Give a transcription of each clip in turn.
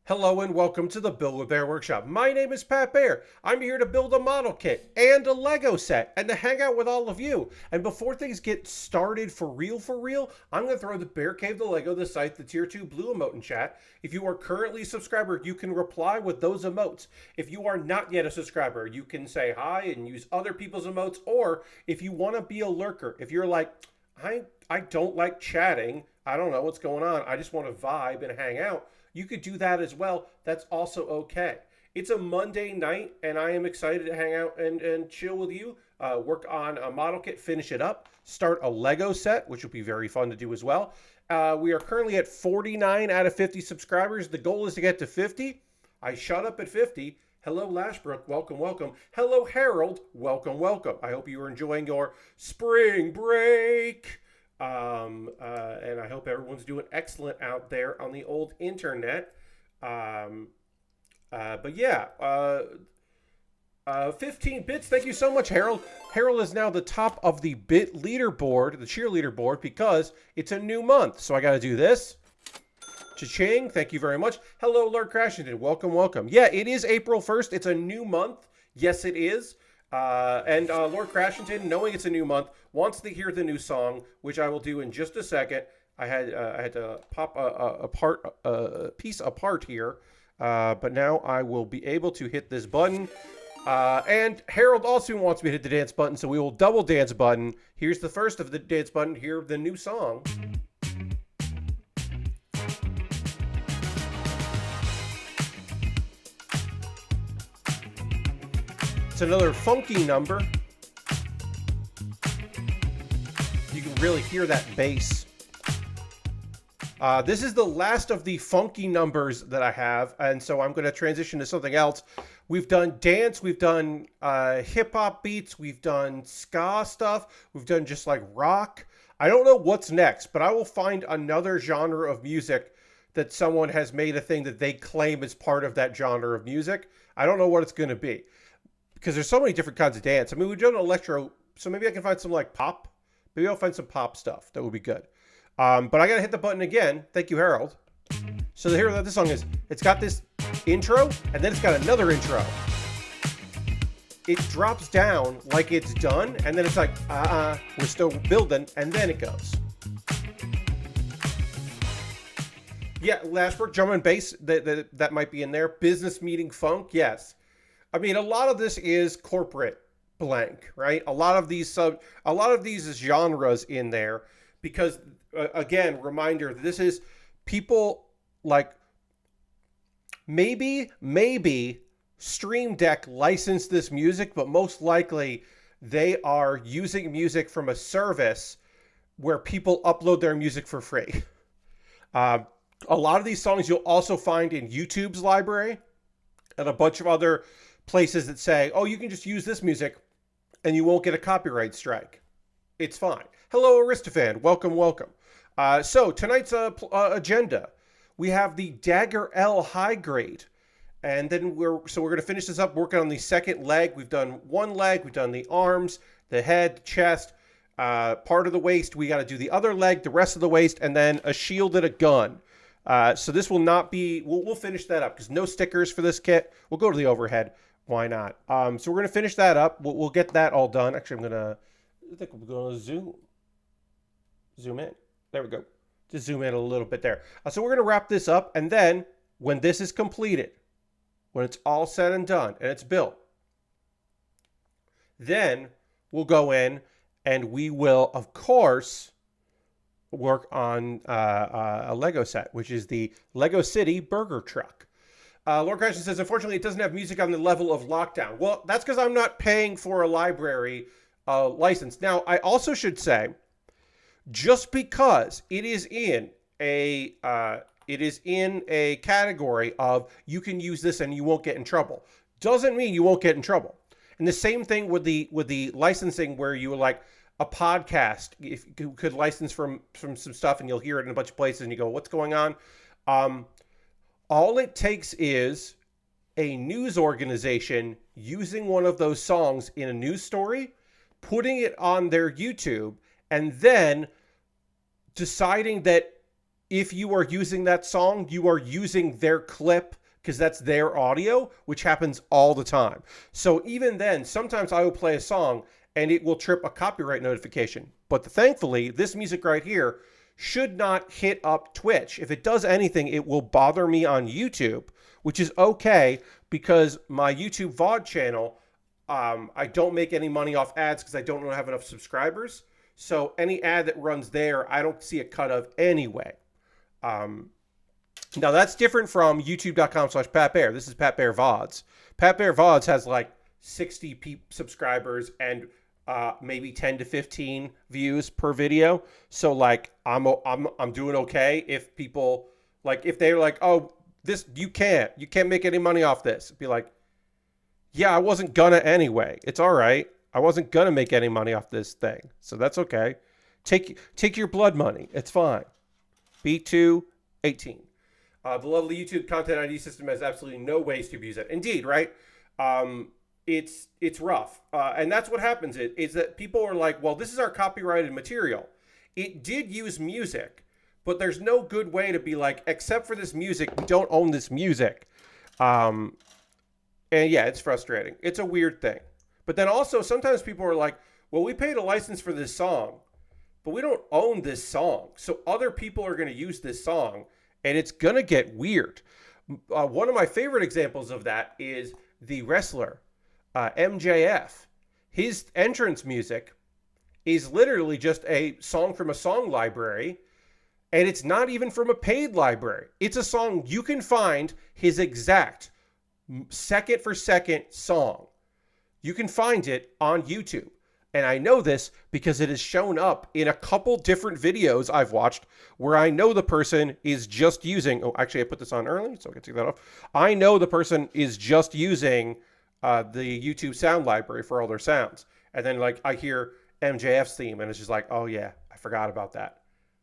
Hello and welcome to the Build With Baer Workshop. My name is Pat Baer. I'm here to build a model kit and a Lego set and to hang out with all of you. And before things get started for real, I'm going to throw the Bear Cave the Lego, the site, the tier 2 blue emote in chat. If you are currently a subscriber, you can reply with those emotes. If you are not yet a subscriber, you can say hi and use other people's emotes. Or if you want to be a lurker, if you're like, I don't like chatting, I don't know what's going on, I just want to vibe and hang out, you could do that as well. That's also okay. It's a Monday night, and I am excited to hang out and chill with you, work on a model kit, finish it up, start a Lego set, which will be very fun to do as well. We are currently at 49 out of 50 subscribers. The goal is to get to 50. I shut up at 50. Hello, Lashbrook. Welcome, welcome. Hello, Harold. Welcome, welcome. I hope you are enjoying your spring break. And I hope everyone's doing excellent out there on the old internet. But yeah, 15 bits. Thank you so much, Harold. Harold is now the top of the bit leaderboard, the cheerleader board, because it's a new month. So I got to do this. Cha-ching. Thank you very much. Hello, Lord Crashington. Welcome, welcome. Yeah, it is April 1st. It's a new month. Yes, it is. And Lord Crashington, knowing it's a new month, wants to hear the new song, which I will do in just a second. I had to pop a piece apart here, but now I will be able to hit this button. And Harold also wants me to hit the dance button, so we will double dance button. Here's the first of the dance button. Here, the new song. It's another funky number. You can really hear that bass. This is the last of the funky numbers that I have, and so I'm going to transition to something else. We've done dance, we've done hip-hop beats, we've done ska stuff, we've done just like rock. I don't know what's next, but I will find another genre of music that someone has made a thing that they claim is part of that genre of music. I don't know what it's going to be, because there's so many different kinds of dance. I mean, we've done electro, so maybe I can find some like pop. Maybe I'll find some pop stuff. That would be good. But I got to hit the button again. Thank you, Harold. So here what this song is. It's got this intro, and then it's got another intro. It drops down like it's done, and then it's like, we're still building, and then it goes. Yeah, Lashbrook, drum and bass, that might be in there. Business meeting funk, yes. I mean, a lot of this is corporate blank, right? A lot of these genres in there, because again, reminder, this is people like maybe Stream Deck licensed this music, but most likely they are using music from a service where people upload their music for free. A lot of these songs you'll also find in YouTube's library and a bunch of other places that say, oh, you can just use this music and you won't get a copyright strike. It's fine. Hello, Aristophan. Welcome, welcome. So tonight's agenda, we have the Dagger L high grade. And then we're going to finish this up working on the second leg. We've done one leg. We've done the arms, the head, the chest, part of the waist. We got to do the other leg, the rest of the waist, and then a shield and a gun. So this will not be, we'll finish that up because no stickers for this kit. We'll go to the overhead. Why not? So we're going to finish that up. We'll get that all done. Actually, I think we're going to zoom in. There we go. Just zoom in a little bit there. So we're going to wrap this up. And then when this is completed, when it's all said and done and it's built, then we'll go in and we will, of course, work on a Lego set, which is the Lego City Burger Truck. Lord Christian says, unfortunately, it doesn't have music on the level of Lockdown. Well, that's because I'm not paying for a library license. Now, I also should say, just because it is in a category of you can use this and you won't get in trouble, doesn't mean you won't get in trouble. And the same thing with the licensing, where you were like a podcast, if you could license from some stuff and you'll hear it in a bunch of places and you go, what's going on? All it takes is a news organization using one of those songs in a news story, putting it on their YouTube, and then deciding that if you are using that song, you are using their clip because that's their audio, which happens all the time. So even then, sometimes I will play a song and it will trip a copyright notification. But thankfully, this music right here should not hit up Twitch. If it does anything, it will bother me on YouTube, which is okay because my YouTube VOD channel, I don't make any money off ads because I don't have enough subscribers. So any ad that runs there, I don't see a cut of anyway. Now that's different from youtube.com/Pat Baer. This is Pat Baer VODs. Pat Baer VODs has like 60 subscribers and maybe 10 to 15 views per video. So like I'm doing okay if people like if they're like, oh, this you can't make any money off this. Be like, yeah, I wasn't gonna anyway. It's all right. I wasn't gonna make any money off this thing, so that's okay. Take your blood money. It's fine. B218. The lovely YouTube content ID system has absolutely no ways to abuse it. Indeed, right? It's rough, and that's what happens. Is that people are like, well, this is our copyrighted material. It did use music, but there's no good way to be like, except for this music, we don't own this music. And yeah, it's frustrating. It's a weird thing. But then also sometimes people are like, well, we paid a license for this song, but we don't own this song. So other people are going to use this song, and it's going to get weird. One of my favorite examples of that is the wrestler, MJF. His entrance music is literally just a song from a song library, and it's not even from a paid library. It's a song you can find his exact second for second song. You can find it on YouTube. And I know this because it has shown up in a couple different videos I've watched where I know the person is just using, oh, actually I put this on early, so I can take that off. I know the person is just using the YouTube sound library for all their sounds. And then like I hear MJF's theme and it's just like, oh yeah, I forgot about that.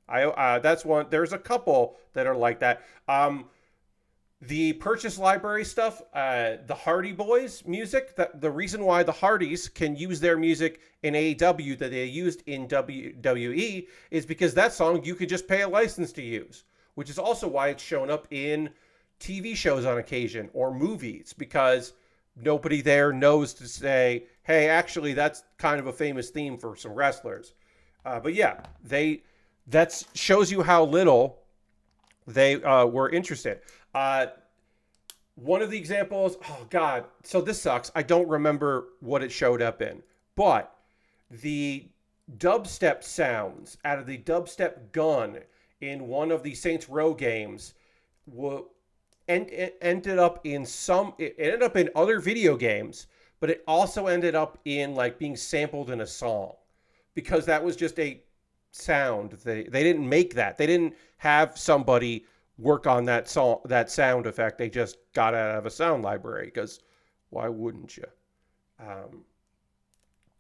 That's one, there's a couple that are like that. The purchase library stuff, the Hardy Boys music, the reason why the Hardys can use their music in AEW that they used in WWE is because that song you could just pay a license to use, which is also why it's shown up in TV shows on occasion or movies, because nobody there knows to say, hey, actually, that's kind of a famous theme for some wrestlers. But yeah, that shows you how little they were interested. One of the examples, oh God, so this sucks. I don't remember what it showed up in, but the dubstep sounds out of the dubstep gun in one of the Saints Row games ended up in it ended up in other video games, but it also ended up in like being sampled in a song because that was just a sound. They didn't make that. They didn't have somebody work on that song, that sound effect. They just got it out of a sound library because why wouldn't you?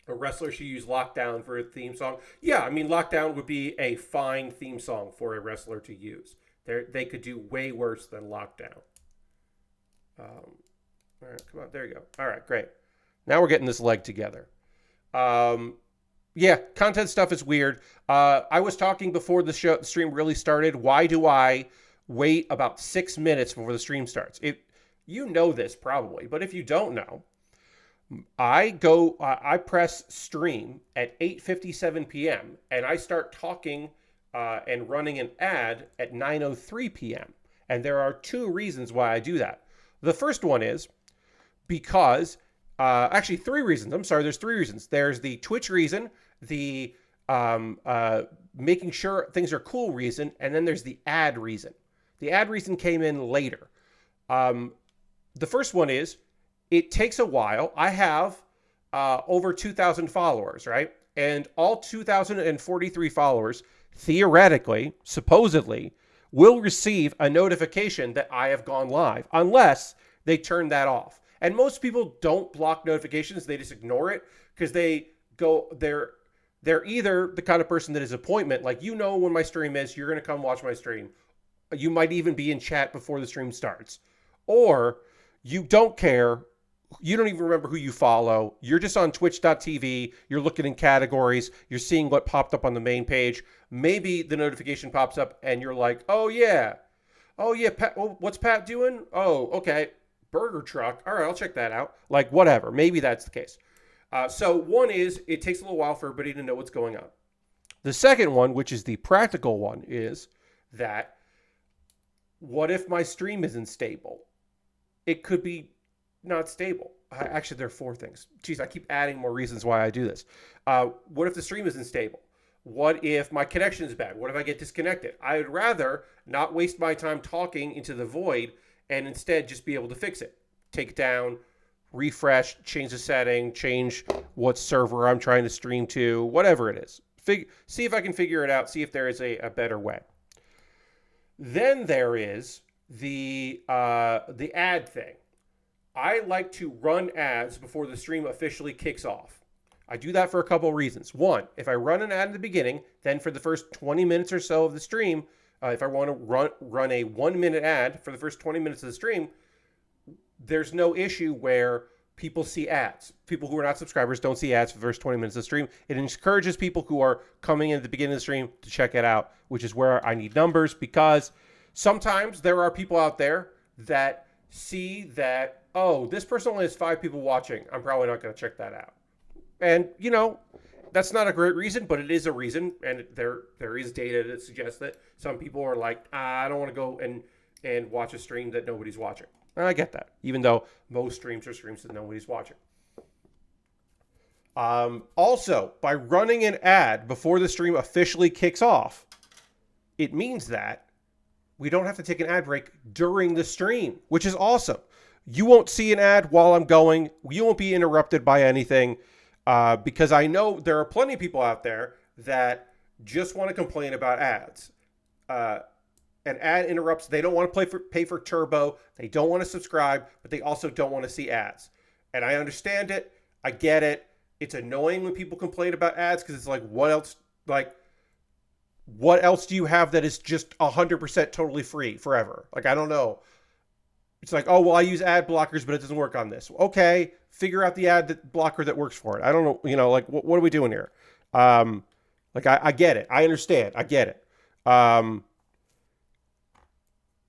A wrestler should use Lockdown for a theme song. Yeah, I mean, Lockdown would be a fine theme song for a wrestler to use. They could do way worse than Lockdown. All right, come on, there you go. All right, great. Now we're getting this leg together. Yeah, content stuff is weird. I was talking before the stream really started. Why do I wait about 6 minutes before the stream starts? You know this probably, but if you don't know, I press stream at 8:57 p.m. and I start talking and running an ad at 9:03 p.m. And there are two reasons why I do that. The first one is because, actually three reasons. I'm sorry, there's three reasons. There's the Twitch reason, the making sure things are cool reason, and then there's the ad reason. The ad reason came in later. The first one is it takes a while. I have over 2,000 followers, right? And all 2,043 followers, theoretically, supposedly, will receive a notification that I have gone live, unless they turn that off. And most people don't block notifications. They just ignore it because they're either the kind of person that is appointment, like, you know when my stream is, you're going to come watch my stream. You might even be in chat before the stream starts. Or you don't care You don't even remember who you follow. You're just on twitch.tv. You're looking in categories. You're seeing what popped up on the main page. Maybe the notification pops up and you're like, oh, yeah. Oh, yeah. Pat, what's Pat doing? Oh, okay. Burger truck. All right, I'll check that out. Like, whatever. Maybe that's the case. So one is it takes a little while for everybody to know what's going on. The second one, which is the practical one, is that what if my stream isn't stable? It could be not stable. Actually, there are four things. Geez, I keep adding more reasons why I do this. What if the stream isn't stable? What if my connection is bad? What if I get disconnected? I would rather not waste my time talking into the void and instead just be able to fix it. Take it down, refresh, change the setting, change what server I'm trying to stream to, whatever it is. See if I can figure it out, see if there is a better way. Then there is the ad thing. I like to run ads before the stream officially kicks off. I do that for a couple of reasons. One, if I run an ad in the beginning, then for the first 20 minutes or so of the stream, if I want to run a 1 minute ad for the first 20 minutes of the stream, there's no issue where people see ads. People who are not subscribers don't see ads for the first 20 minutes of the stream. It encourages people who are coming in at the beginning of the stream to check it out, which is where I need numbers, because sometimes there are people out there that see that, oh, this person only has 5 people watching. I'm probably not going to check that out. And, you know, that's not a great reason, but it is a reason. And there is data that suggests that some people are like, I don't want to go and watch a stream that nobody's watching. And I get that, even though most streams are streams that nobody's watching. Also, by running an ad before the stream officially kicks off, it means that we don't have to take an ad break during the stream, which is awesome. You won't see an ad while I'm going. You won't be interrupted by anything, because I know there are plenty of people out there that just want to complain about ads. An ad interrupts. They don't want to pay for turbo. They don't want to subscribe, but they also don't want to see ads. And I understand it. I get it. It's annoying when people complain about ads because it's like, what else? Like, what else do you have that is just 100% totally free forever? Like, I don't know. It's like, oh, well, I use ad blockers, but it doesn't work on this. Okay, figure out the blocker that works for it. I don't know. You know, like, what are we doing here? Like, I get it. I understand. I get it.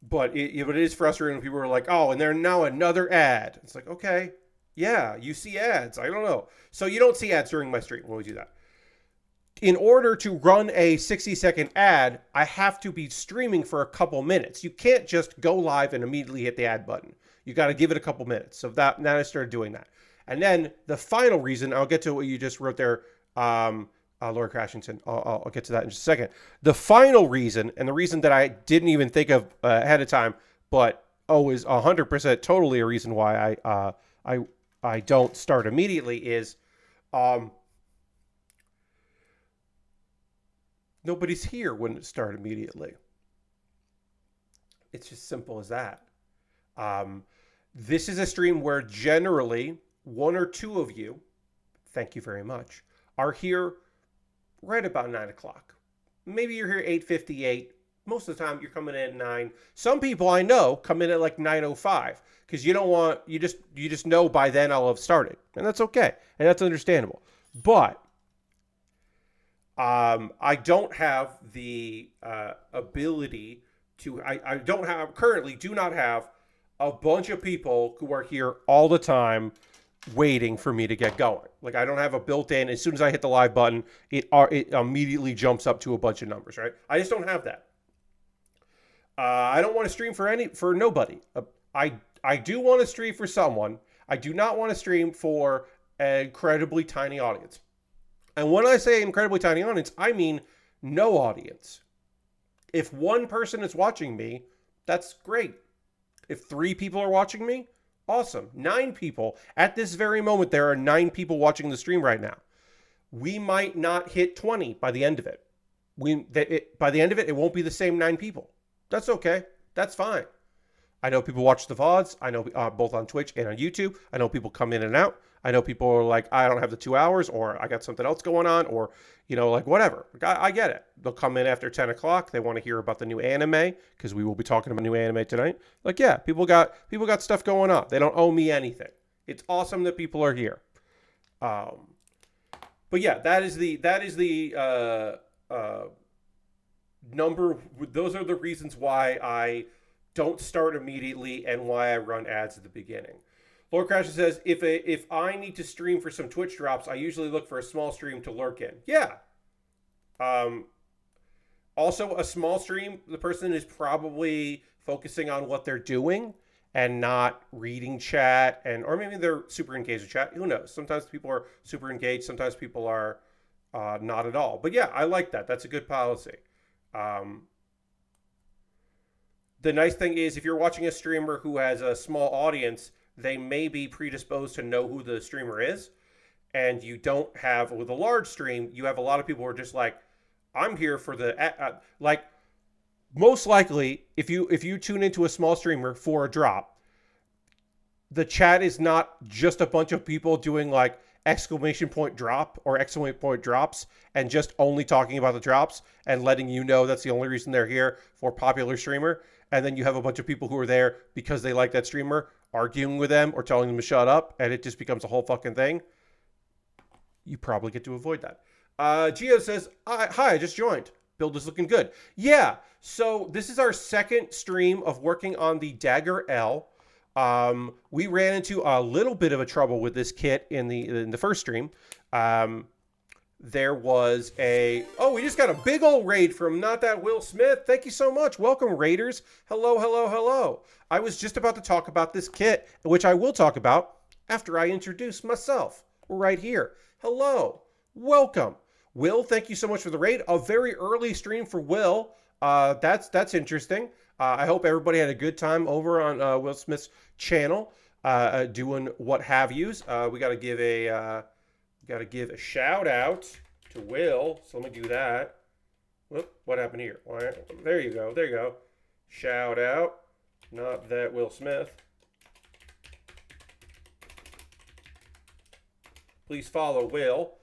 But it is frustrating when people are like, oh, and there's now another ad. It's like, okay, yeah, you see ads. I don't know. So you don't see ads during my stream when we do that. In order to run a 60-second ad, I have to be streaming for a couple minutes. You can't just go live and immediately hit the ad button. You got to give it a couple minutes. So now I started doing that. And then the final reason, I'll get to what you just wrote there, Laura Crashington. I'll get to that in just a second. The final reason, and the reason that I didn't even think of ahead of time, but is 100% totally a reason why I don't start immediately is nobody's here when it starts immediately. It's just simple as that. This is a stream where generally one or two of you, thank you very much, are here right about 9 o'clock. Maybe you're here 8:58. Most of the time you're coming in at 9. Some people I know come in at like 9:05 because you just know by then I'll have started. And that's okay. And that's understandable. But I don't have the ability to, I currently do not have a bunch of people who are here all the time waiting for me to get going. Like, I don't have a built-in, as soon as I hit the live button, it immediately jumps up to a bunch of numbers, right? I just don't have that. I don't want to stream for nobody. I do want to stream for someone. I do not want to stream for an incredibly tiny audience. And when I say incredibly tiny audience, I mean no audience. If one person is watching me, that's great. If 3 people are watching me, awesome. 9 people. At this very moment, there are 9 people watching the stream right now. We might not hit 20 by the end of it. By the end of it, it won't be the same 9 people. That's okay. That's fine. I know people watch the VODs. I know both on Twitch and on YouTube. I know people come in and out. I know people are like, I don't have the 2 hours, or I got something else going on, or, like whatever. I get it. They'll come in after 10 o'clock. They want to hear about the new anime because we will be talking about new anime tonight. Like, yeah, people got stuff going on. They don't owe me anything. It's awesome that people are here. But yeah, that is the number. Those are the reasons why I don't start immediately and why I run ads at the beginning. Lord Crasher says, if I need to stream for some Twitch drops, I usually look for a small stream to lurk in. Yeah. Also, a small stream, the person is probably focusing on what they're doing and not reading chat, or maybe they're super engaged with chat. Who knows? Sometimes people are super engaged. Sometimes people are not at all. But yeah, I like that. That's a good policy. The nice thing is, if you're watching a streamer who has a small audience, they may be predisposed to know who the streamer is. And you don't have, with a large stream, you have a lot of people who are just like, I'm here for the, most likely, if you tune into a small streamer for a drop, the chat is not just a bunch of people doing like exclamation point drop or exclamation point drops and just only talking about the drops and letting you know that's the only reason they're here for popular streamer. And then you have a bunch of people who are there because they like that streamer, arguing with them or telling them to shut up, and it just becomes a whole fucking thing. You probably get to avoid that. Gio says, hi, I just joined. Build is looking good. Yeah, so this is our second stream of working on the Dagger L. We ran into a little bit of a trouble with this kit in the first stream. There was we just got a big old raid from Not That Will Smith. Thank you so much. Welcome, raiders. Hello, hello, hello. I was just about to talk about this kit, which I will talk about after I introduce myself right here. Hello. Welcome. Will, thank you so much for the raid. A very early stream for Will. That's interesting. I hope everybody had a good time over on Will Smith's channel, doing what have yous. We got to give a shout out to Will. So let me do that. Whoop, what happened here? There you go. There you go. Shout out. Not That Will Smith. Please follow Will.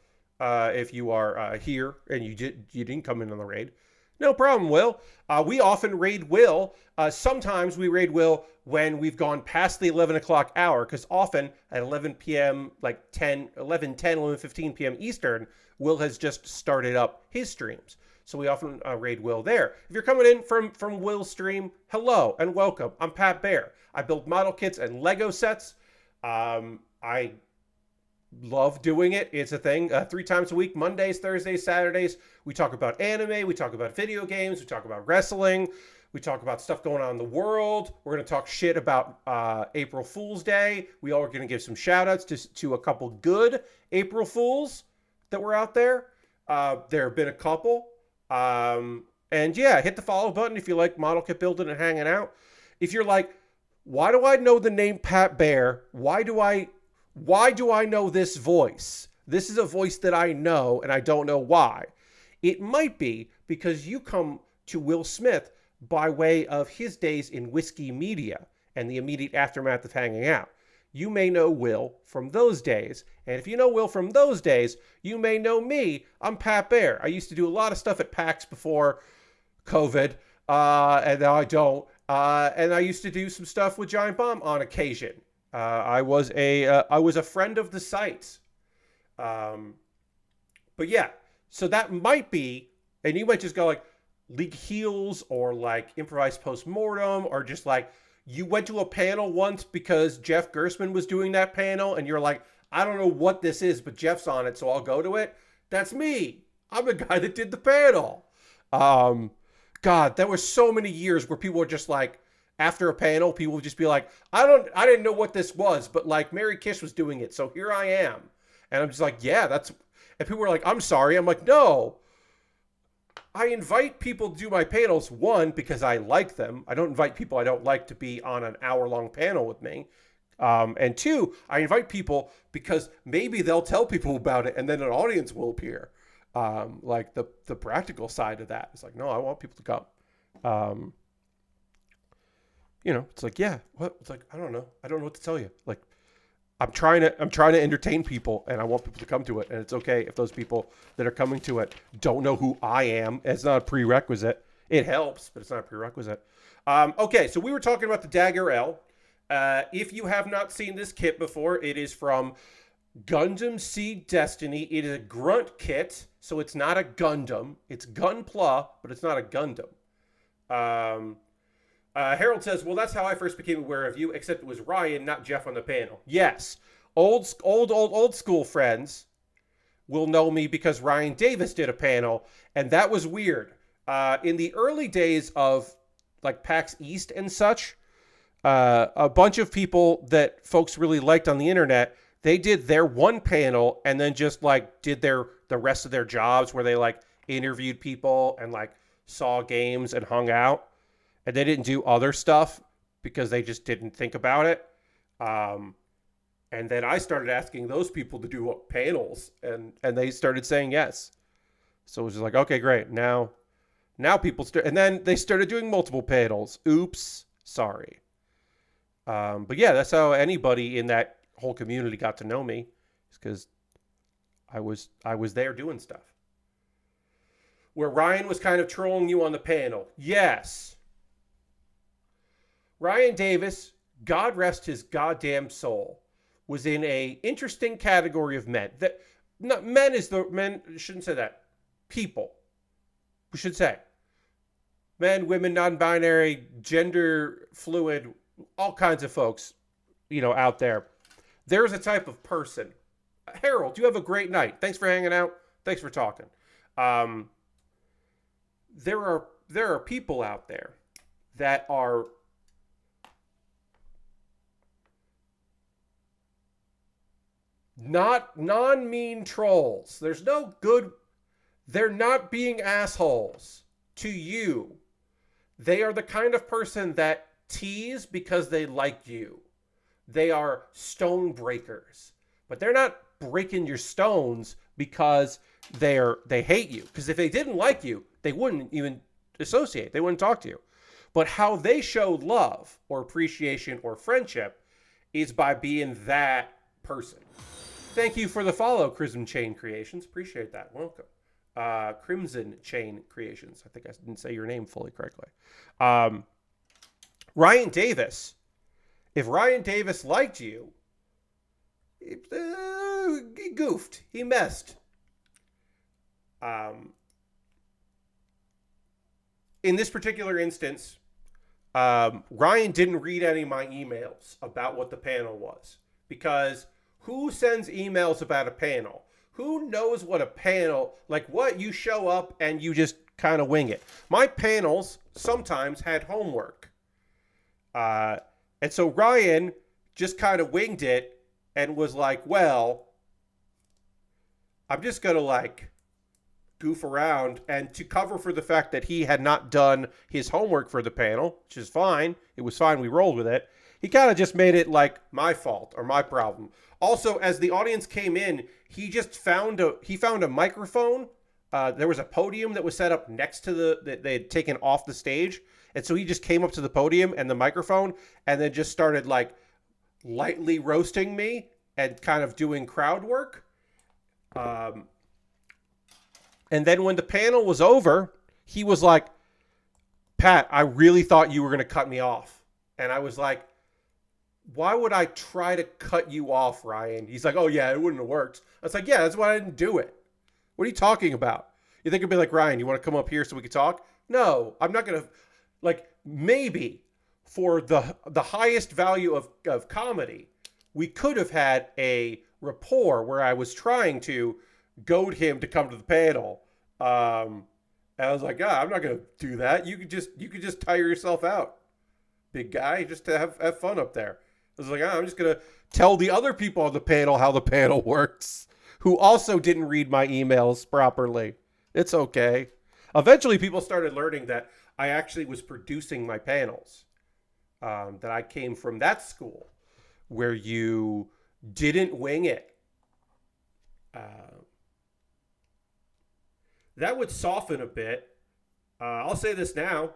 If you are here and you didn't come in on the raid. No problem, Will. We often raid Will. Sometimes we raid Will when we've gone past the 11 o'clock hour, because often at 11 p.m., like 11:15 p.m. Eastern, Will has just started up his streams. So we often raid Will there. If you're coming in from Will's stream, hello and welcome. I'm Pat Baer. I build model kits and Lego sets. I love doing it. It's a thing. 3 times a week, Mondays, Thursdays, Saturdays. We talk about anime. We talk about video games. We talk about wrestling. We talk about stuff going on in the world. We're going to talk shit about April Fool's Day. We all are going to give some shout outs to a couple good April Fools that were out there. There have been a couple. And yeah, hit the follow button if you like model kit building and hanging out. If you're like, why do I know the name Pat Baer? Why do I know this voice? This is a voice that I know, and I don't know why. It might be because you come to Will Smith by way of his days in Whiskey Media and the immediate aftermath of hanging out. You may know Will from those days, and if you know Will from those days, you may know me. I'm Pat Baer. I used to do a lot of stuff at PAX before COVID, and now I don't. And I used to do some stuff with Giant Bomb on occasion. I was a friend of the site. But yeah, so that might be, and you might just go like League Heels or like Improvised Postmortem, or just like you went to a panel once because Jeff Gersman was doing that panel and you're like, I don't know what this is, but Jeff's on it, so I'll go to it. That's me. I'm the guy that did the panel. God, there were so many years where people were just like, after a panel, people would just be like, I didn't know what this was, but like Mary Kish was doing it, so here I am. And I'm just like, yeah, that's, and people were like, I'm sorry. I'm like, no. I invite people to do my panels, one, because I like them. I don't invite people I don't like to be on an hour-long panel with me. And two, I invite people because maybe they'll tell people about it and then an audience will appear. Like the practical side of that. It's like, no, I want people to come. You know, it's like, yeah, what? It's like, I don't know. I don't know what to tell you. Like, I'm trying to entertain people, and I want people to come to it. And it's okay if those people that are coming to it don't know who I am. It's not a prerequisite. It helps, but it's not a prerequisite. Okay, so we were talking about the Dagger L. If you have not seen this kit before, it is from Gundam Seed Destiny. It is a grunt kit, so it's not a Gundam. It's Gunpla, but it's not a Gundam. Harold says, well, that's how I first became aware of you, except it was Ryan, not Jeff on the panel. Yes. Old school friends will know me because Ryan Davis did a panel, and that was weird. In the early days of like PAX East and such, a bunch of people that folks really liked on the internet, they did their one panel and then just like did the rest of their jobs where they like interviewed people and like saw games and hung out, and they didn't do other stuff because they just didn't think about it. And then I started asking those people to do panels, and they started saying yes. So it was just like, okay, great. Now people and then they started doing multiple panels. Oops, sorry. But yeah, that's how anybody in that whole community got to know me, because I was there doing stuff. Where Ryan was kind of trolling you on the panel. Yes. Ryan Davis, God rest his goddamn soul, was in a interesting category of men. That not men is the men shouldn't say that. People. We should say. Men, women, non-binary, gender fluid, all kinds of folks, out there. There's a type of person. Harold, you have a great night. Thanks for hanging out. Thanks for talking. There are people out there that are not non-mean trolls. There's no good. They're not being assholes to you. They are the kind of person that tease because they like you. They are stone breakers, but they're not breaking your stones because they hate you. Because if they didn't like you, they wouldn't even associate. They wouldn't talk to you. But how they show love or appreciation or friendship is by being that person. Thank you for the follow, Crimson Chain Creations. Appreciate that. Welcome. Crimson Chain Creations. I think I didn't say your name fully correctly. Ryan Davis. If Ryan Davis liked you, he goofed. He messed. In this particular instance, Ryan didn't read any of my emails about what the panel was. Because who sends emails about a panel? Who knows what a panel, like what you show up and you just kind of wing it. My panels sometimes had homework. And so Ryan just kind of winged it and was like, well, I'm just going to like goof around, and to cover for the fact that he had not done his homework for the panel, which is fine. It was fine. We rolled with it. He kind of just made it like my fault or my problem. Also, as the audience came in, he just found a microphone. There was a podium that was set up next to that they had taken off the stage. And so he just came up to the podium and the microphone and then just started like lightly roasting me and kind of doing crowd work. And then when the panel was over, he was like, Pat, I really thought you were going to cut me off. And I was like, why would I try to cut you off, Ryan? He's like, oh, yeah, it wouldn't have worked. I was like, yeah, that's why I didn't do it. What are you talking about? You think it'd be like, Ryan, you want to come up here so we can talk? No, I'm not going to. Like, maybe for the highest value of comedy, we could have had a rapport where I was trying to goad him to come to the panel. And I was like, I'm not going to do that. You could just tire yourself out, big guy, just to have fun up there. I was like, I'm just going to tell the other people on the panel how the panel works, who also didn't read my emails properly. It's okay. Eventually, people started learning that I actually was producing my panels, that I came from that school where you didn't wing it. That would soften a bit. I'll say this now.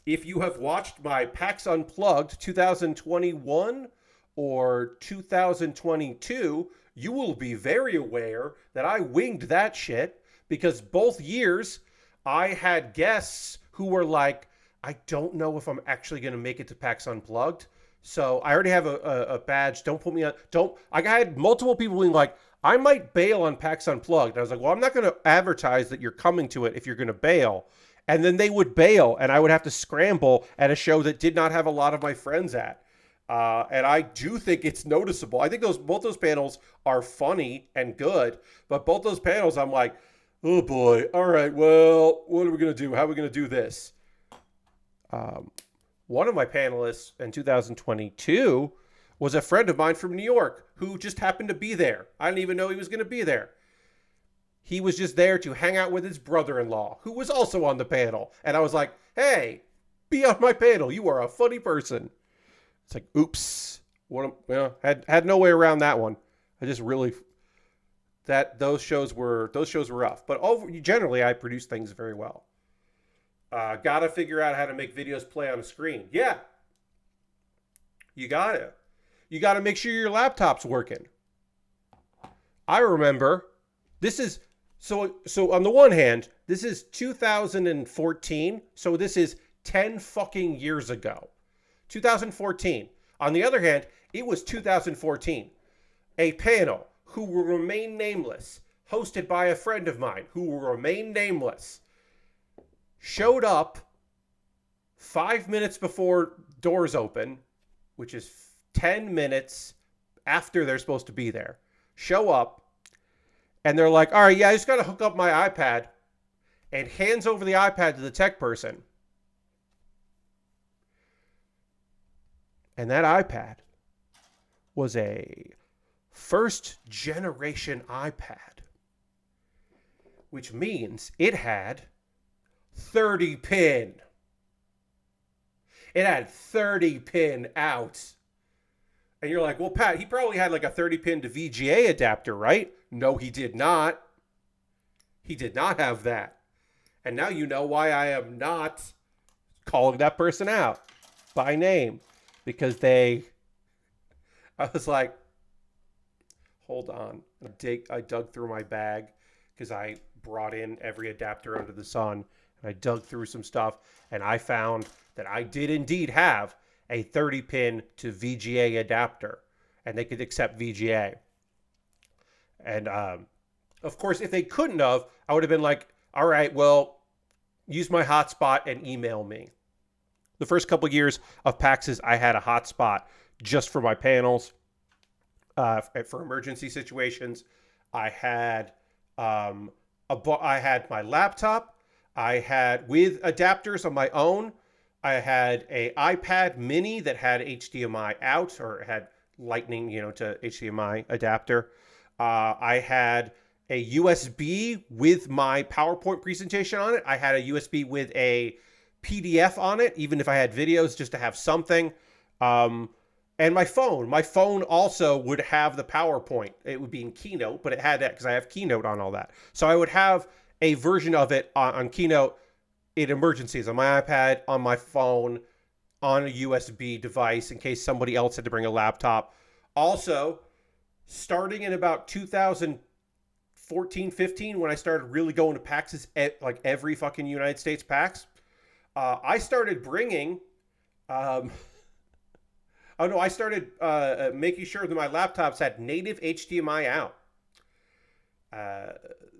If you have watched my PAX Unplugged 2021 or 2022, you will be very aware that I winged that shit, because both years I had guests who were like, I don't know if I'm actually going to make it to PAX Unplugged, So I already have a badge. Don't put me on. Don't. I had multiple people being like, I might bail on PAX Unplugged. And I was like, well, I'm not going to advertise that you're coming to it if you're going to bail. And then they would bail, and I would have to scramble at a show that did not have a lot of my friends at. And I do think it's noticeable. I think both those panels are funny and good, but both those panels, I'm like, oh boy, all right, well, what are we going to do? How are we going to do this? One of my panelists in 2022 was a friend of mine from New York who just happened to be there. I didn't even know he was going to be there. He was just there to hang out with his brother-in-law, who was also on the panel. And I was like, hey, be on my panel. You are a funny person. It's like, oops. Had no way around that one. I just really those shows were rough. But generally, I produce things very well. Gotta figure out how to make videos play on a screen. Yeah, you gotta. You gotta make sure your laptop's working. I remember this is so on the one hand, this is 2014, so this is 10 fucking years ago. 2014. On the other hand, it was 2014. A panel who will remain nameless, hosted by a friend of mine who will remain nameless, showed up 5 minutes before doors open, which is 10 minutes after they're supposed to be there. Show up, and they're like, all right, yeah, I just got to hook up my iPad, and hands over the iPad to the tech person. And that iPad was a first generation iPad, which means it had 30 pin. It had 30 pin out. And you're like, well, Pat, he probably had like a 30 pin to VGA adapter, right? No, he did not. He did not have that. And now you know why I am not calling that person out by name. Because I was like, hold on. I dug through my bag because I brought in every adapter under the sun. And I dug through some stuff, and I found that I did indeed have a 30 pin to VGA adapter, and they could accept VGA. And of course, if they couldn't have, I would have been like, all right, well, use my hotspot and email me. The first couple of years of PAXs, I had a hotspot just for my panels, for emergency situations. I had I had my laptop. I had, with adapters on my own, I had a iPad mini that had HDMI out, or had lightning, to HDMI adapter. I had a USB with my PowerPoint presentation on it. I had a USB with a PDF on it, even if I had videos, just to have something. And my phone also would have the PowerPoint. It would be in Keynote, but it had that because I have Keynote on all that. So I would have a version of it on Keynote in emergencies, on my iPad, on my phone, on a USB device in case somebody else had to bring a laptop. Also, starting in about 2014, 15, when I started really going to PAXs, like every fucking United States PAX, I started bringing, I started making sure that my laptops had native HDMI out.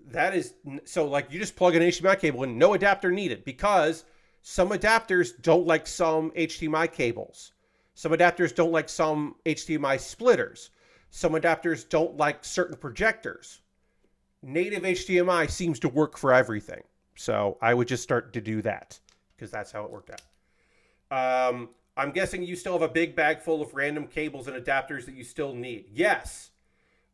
That is, so like you just plug an HDMI cable in, no adapter needed, because some adapters don't like some HDMI cables. Some adapters don't like some HDMI splitters. Some adapters don't like certain projectors. Native HDMI seems to work for everything. So I would just start to do that, because that's how it worked out. I'm guessing you still have a big bag full of random cables and adapters that you still need. Yes.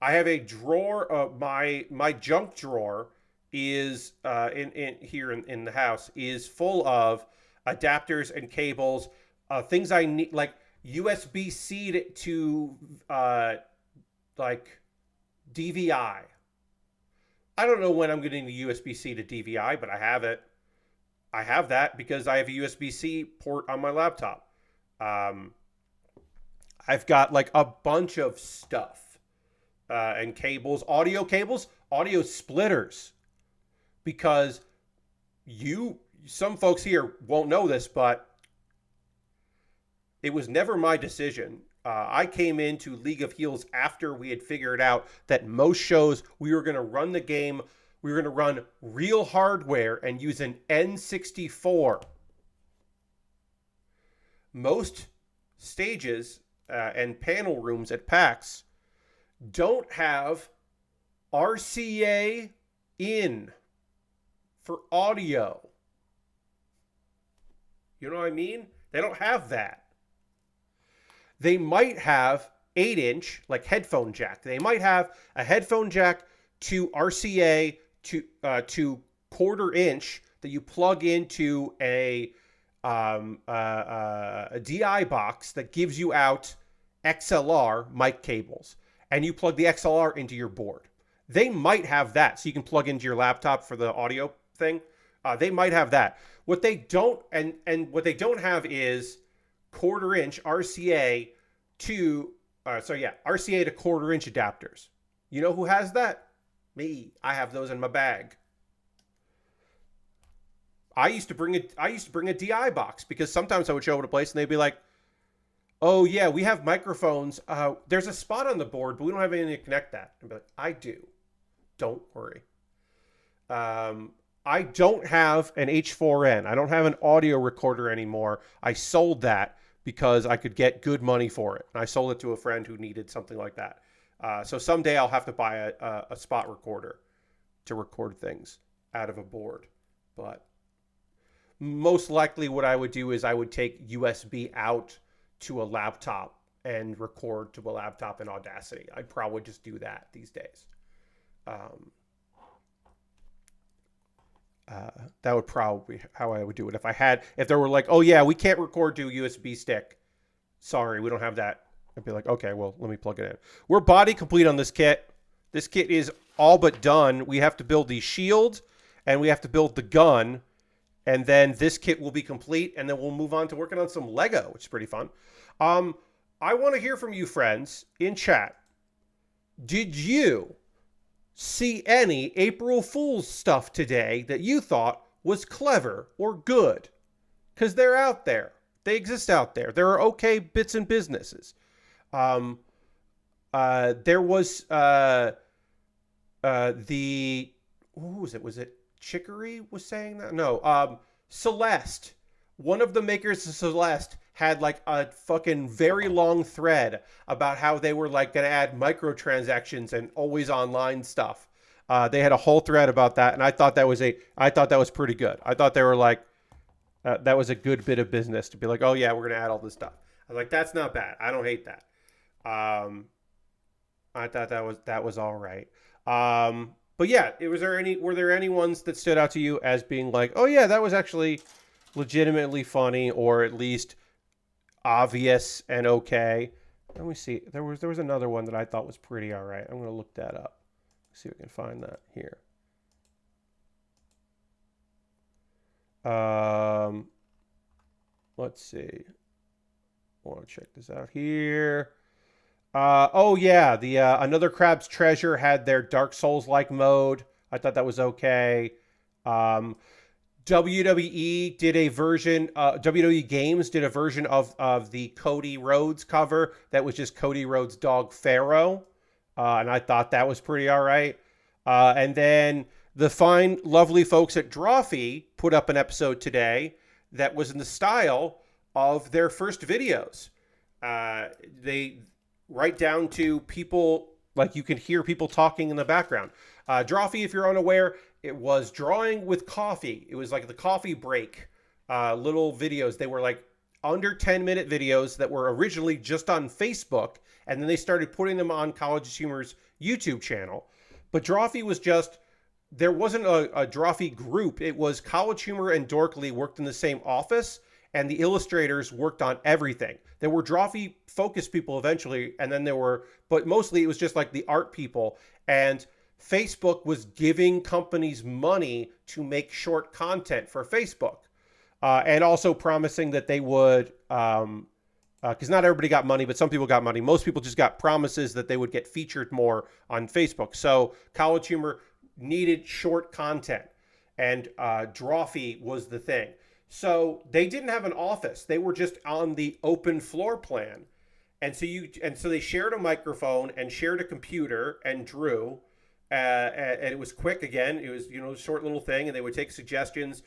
I have a drawer. My junk drawer is in here in the house is full of adapters and cables, things I need, like USB-C to like DVI. I don't know when I'm getting the USB-C to DVI, but I have it. I have that because I have a USB-C port on my laptop. I've got like a bunch of stuff. And cables, audio splitters, because some folks here won't know this, but It was never my decision. I came into League of Heels after we had figured out that most shows we were going to run the game, we were going to run real hardware and use an N64. Most stages and panel rooms at PAX don't have RCA in for audio. You know what I mean? They don't have that. They might have 8-inch, like headphone jack. They might have a headphone jack to RCA to quarter inch that you plug into a DI box that gives you out XLR mic cables, and you plug the XLR into your board. They might have that, so you can plug into your laptop for the audio thing. They might have that. What they don't, and what they don't have is quarter inch RCA to RCA to quarter inch adapters. You know who has that? Me. I have those in my bag. I used to bring a DI box because sometimes I would show up at a place and they'd be like, "Oh yeah, we have microphones. There's a spot on the board, but we don't have anything to connect that." I'd be like, "I do. Don't worry." I don't have an H4n. I don't have an audio recorder anymore. I sold that because I could get good money for it. And I sold it to a friend who needed something like that. So someday I'll have to buy a spot recorder to record things out of a board. But most likely what I would do is I would take USB out to a laptop and record to a laptop in Audacity. I'd probably just do that these days. That would probably be how I would do it. If there were like, "Oh yeah, we can't record to a USB stick. Sorry, we don't have that." I'd be like, "Okay, well, let me plug it in." We're body complete on this kit. This kit is all but done. We have to build the shield and we have to build the gun. And then this kit will be complete. And then we'll move on to working on some Lego, which is pretty fun. I want to hear from you friends in chat. Did you see any April Fool's stuff today that you thought was clever or good? Because they're out there. They exist out there. There are okay bits and businesses. There was who was it? Was it Chicory was saying that? No, Celeste. One of the makers of Celeste had like a fucking very long thread about how they were like going to add microtransactions and always online stuff. They had a whole thread about that, and I thought that was pretty good. I thought they were like, that was a good bit of business to be like, "Oh yeah, we're going to add all this stuff." I was like, that's not bad. I don't hate that. I thought that was all right. But yeah, were there any ones that stood out to you as being like, "Oh yeah, that was actually legitimately funny," or at least obvious and okay? Let me see. There was another one that I thought was pretty all right. I'm going to look that up. See if I can find that here. Let's see. I want to check this out here. Oh yeah, the Another Crab's Treasure had their Dark Souls-like mode. I thought that was okay. WWE did a version. WWE Games did a version of the Cody Rhodes cover that was just Cody Rhodes' dog Pharaoh, and I thought that was pretty all right. And then the fine, lovely folks at Drawfee put up an episode today that was in the style of their first videos. They right down to people, like you can hear people talking in the background. Drawfee, if you're unaware, it was drawing with coffee. It was like the coffee break little videos. They were like under 10-minute videos that were originally just on Facebook, and then they started putting them on College Humor's YouTube channel. But Drawfee was just, there wasn't a Drawfee group. It was College Humor and Dorkly worked in the same office, and the illustrators worked on everything. There were Drawfee focus people eventually, and then but mostly it was just like the art people. And Facebook was giving companies money to make short content for Facebook, and also promising that they would, because not everybody got money, but some people got money. Most people just got promises that they would get featured more on Facebook. So College Humor needed short content, and Drawfee was the thing. So they didn't have an office. They were just on the open floor plan. And so they shared a microphone and shared a computer and drew. And it was quick again. It was, a short little thing, and they would take suggestions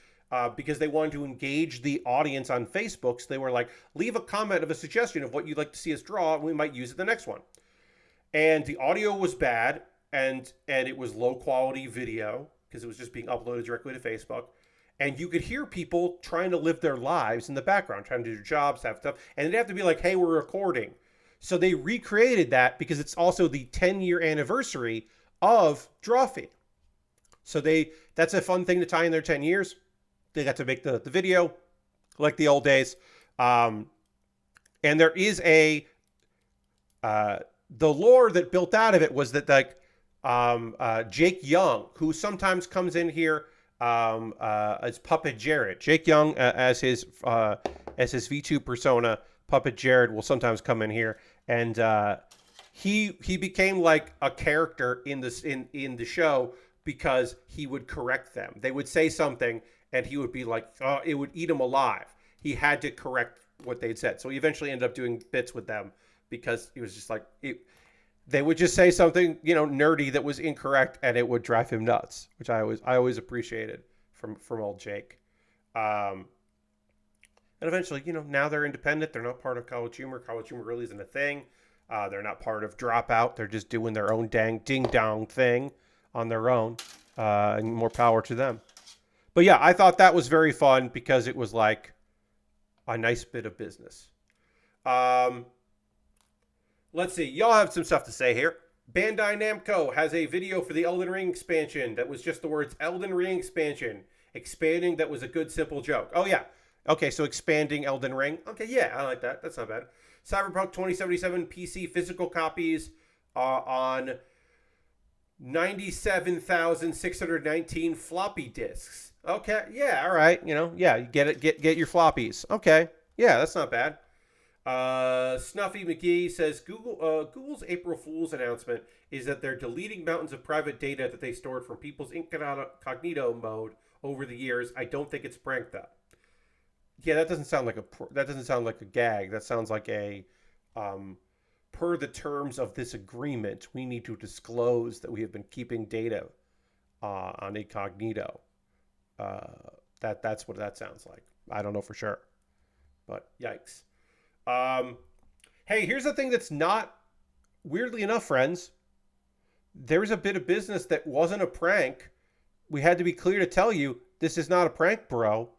because they wanted to engage the audience on Facebook. So they were like, leave a comment of a suggestion of what you'd like to see us draw, and we might use it the next one. And the audio was bad, and it was low quality video because it was just being uploaded directly to Facebook. And you could hear people trying to live their lives in the background, trying to do their jobs, have stuff, and it'd have to be like, hey, we're recording. So they recreated that because it's also the 10-year anniversary of Drawfee. So that's a fun thing to tie in their 10 years. They got to make the video like the old days. And there is the lore that built out of it was that Jake Young, who sometimes comes in here as Puppet Jared. Jake Young as his V2 persona, Puppet Jared, will sometimes come in here, and he became like a character in the show because he would correct them. They would say something, and he would be like, it would eat him alive. He had to correct what they'd said, so he eventually ended up doing bits with them because he was just like they would just say something, nerdy that was incorrect, and it would drive him nuts, which I always appreciated from old Jake. And eventually, now they're independent. They're not part of College Humor. College Humor really isn't a thing. They're not part of Dropout. They're just doing their own dang ding-dong thing on their own. And more power to them. But yeah, I thought that was very fun because it was like a nice bit of business. Let's see. Y'all have some stuff to say here. Bandai Namco has a video for the Elden Ring expansion that was just the words Elden Ring expansion. Expanding, that was a good, simple joke. Oh, yeah. Okay, so expanding Elden Ring. Okay, yeah, I like that. That's not bad. Cyberpunk 2077 PC physical copies on 97,619 floppy disks. Okay, yeah, all right. Yeah, you get your floppies. Okay, yeah, that's not bad. Snuffy McGee says Google's April Fool's announcement is that they're deleting mountains of private data that they stored from people's incognito mode over the years. I don't think it's a prank though. Yeah, that doesn't sound like a gag. That sounds like a per the terms of this agreement, we need to disclose that we have been keeping data on incognito. That's what that sounds like. I don't know for sure, but yikes. Hey, here's the thing that's not, weirdly enough, friends. There's a bit of business that wasn't a prank. We had to be clear to tell you this is not a prank, bro.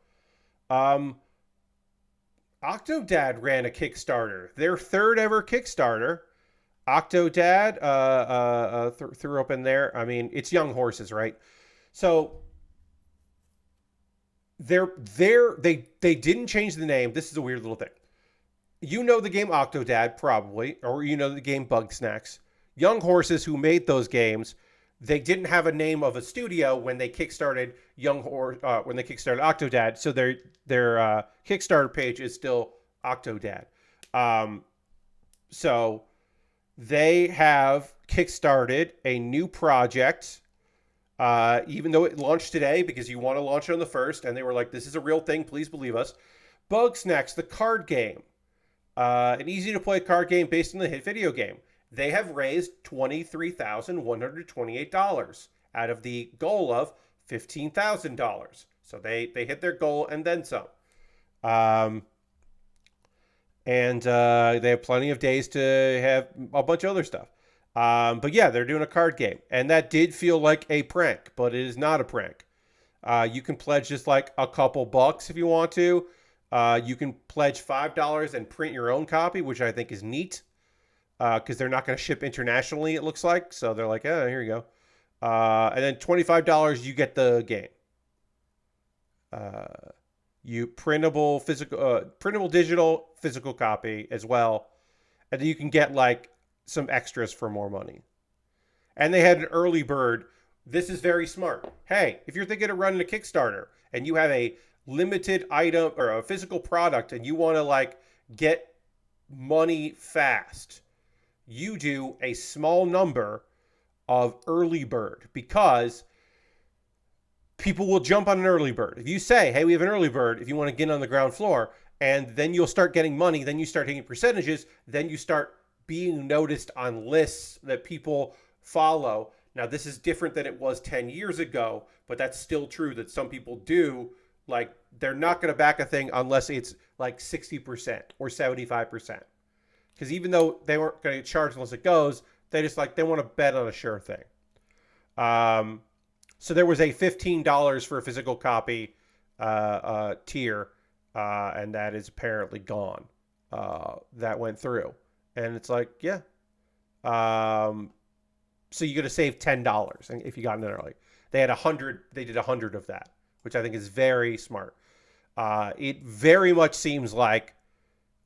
Octodad ran a Kickstarter, their third ever Kickstarter. Octodad threw up in there. I mean, it's Young Horses, right? So they didn't change the name. This is a weird little thing. You know the game Octodad, probably, or you know the game Bugsnax. Young Horses, who made those games, they didn't have a name of a studio when they kickstarted when they kickstarted Octodad, so their Kickstarter page is still Octodad. So they have kickstarted a new project, even though it launched today because you want to launch it on the 1st, and they were like, "This is a real thing, please believe us." Bugsnax, the card game, an easy-to-play card game based on the hit video game. They have raised $23,128 out of the goal of $15,000. So they hit their goal and then some. And they have plenty of days to have a bunch of other stuff. But yeah, they're doing a card game. And that did feel like a prank, but it is not a prank. You can pledge just like a couple bucks if you want to. You can pledge $5 and print your own copy, which I think is neat. Because they're not going to ship internationally, it looks like. So they're like, oh, here you go. And then $25, you get the game. You printable digital physical copy as well. And then you can get like some extras for more money. And they had an early bird. This is very smart. Hey, if you're thinking of running a Kickstarter and you have a limited item or a physical product and you want to like get money fast, you do a small number of early bird, because people will jump on an early bird. If you say, hey, we have an early bird, if you want to get on the ground floor, and then you'll start getting money, then you start taking percentages, then you start being noticed on lists that people follow. Now, this is different than it was 10 years ago, but that's still true that some people do. Like, they're not going to back a thing unless it's like 60% or 75%. Because even though they weren't going to get charged unless it goes, they just like, they want to bet on a sure thing. So there was a $15 for a physical copy tier, and that is apparently gone. That went through. And it's like, yeah. So you're going to save $10 if you got in early. They had 100. They did 100 of that, which I think is very smart. It very much seems like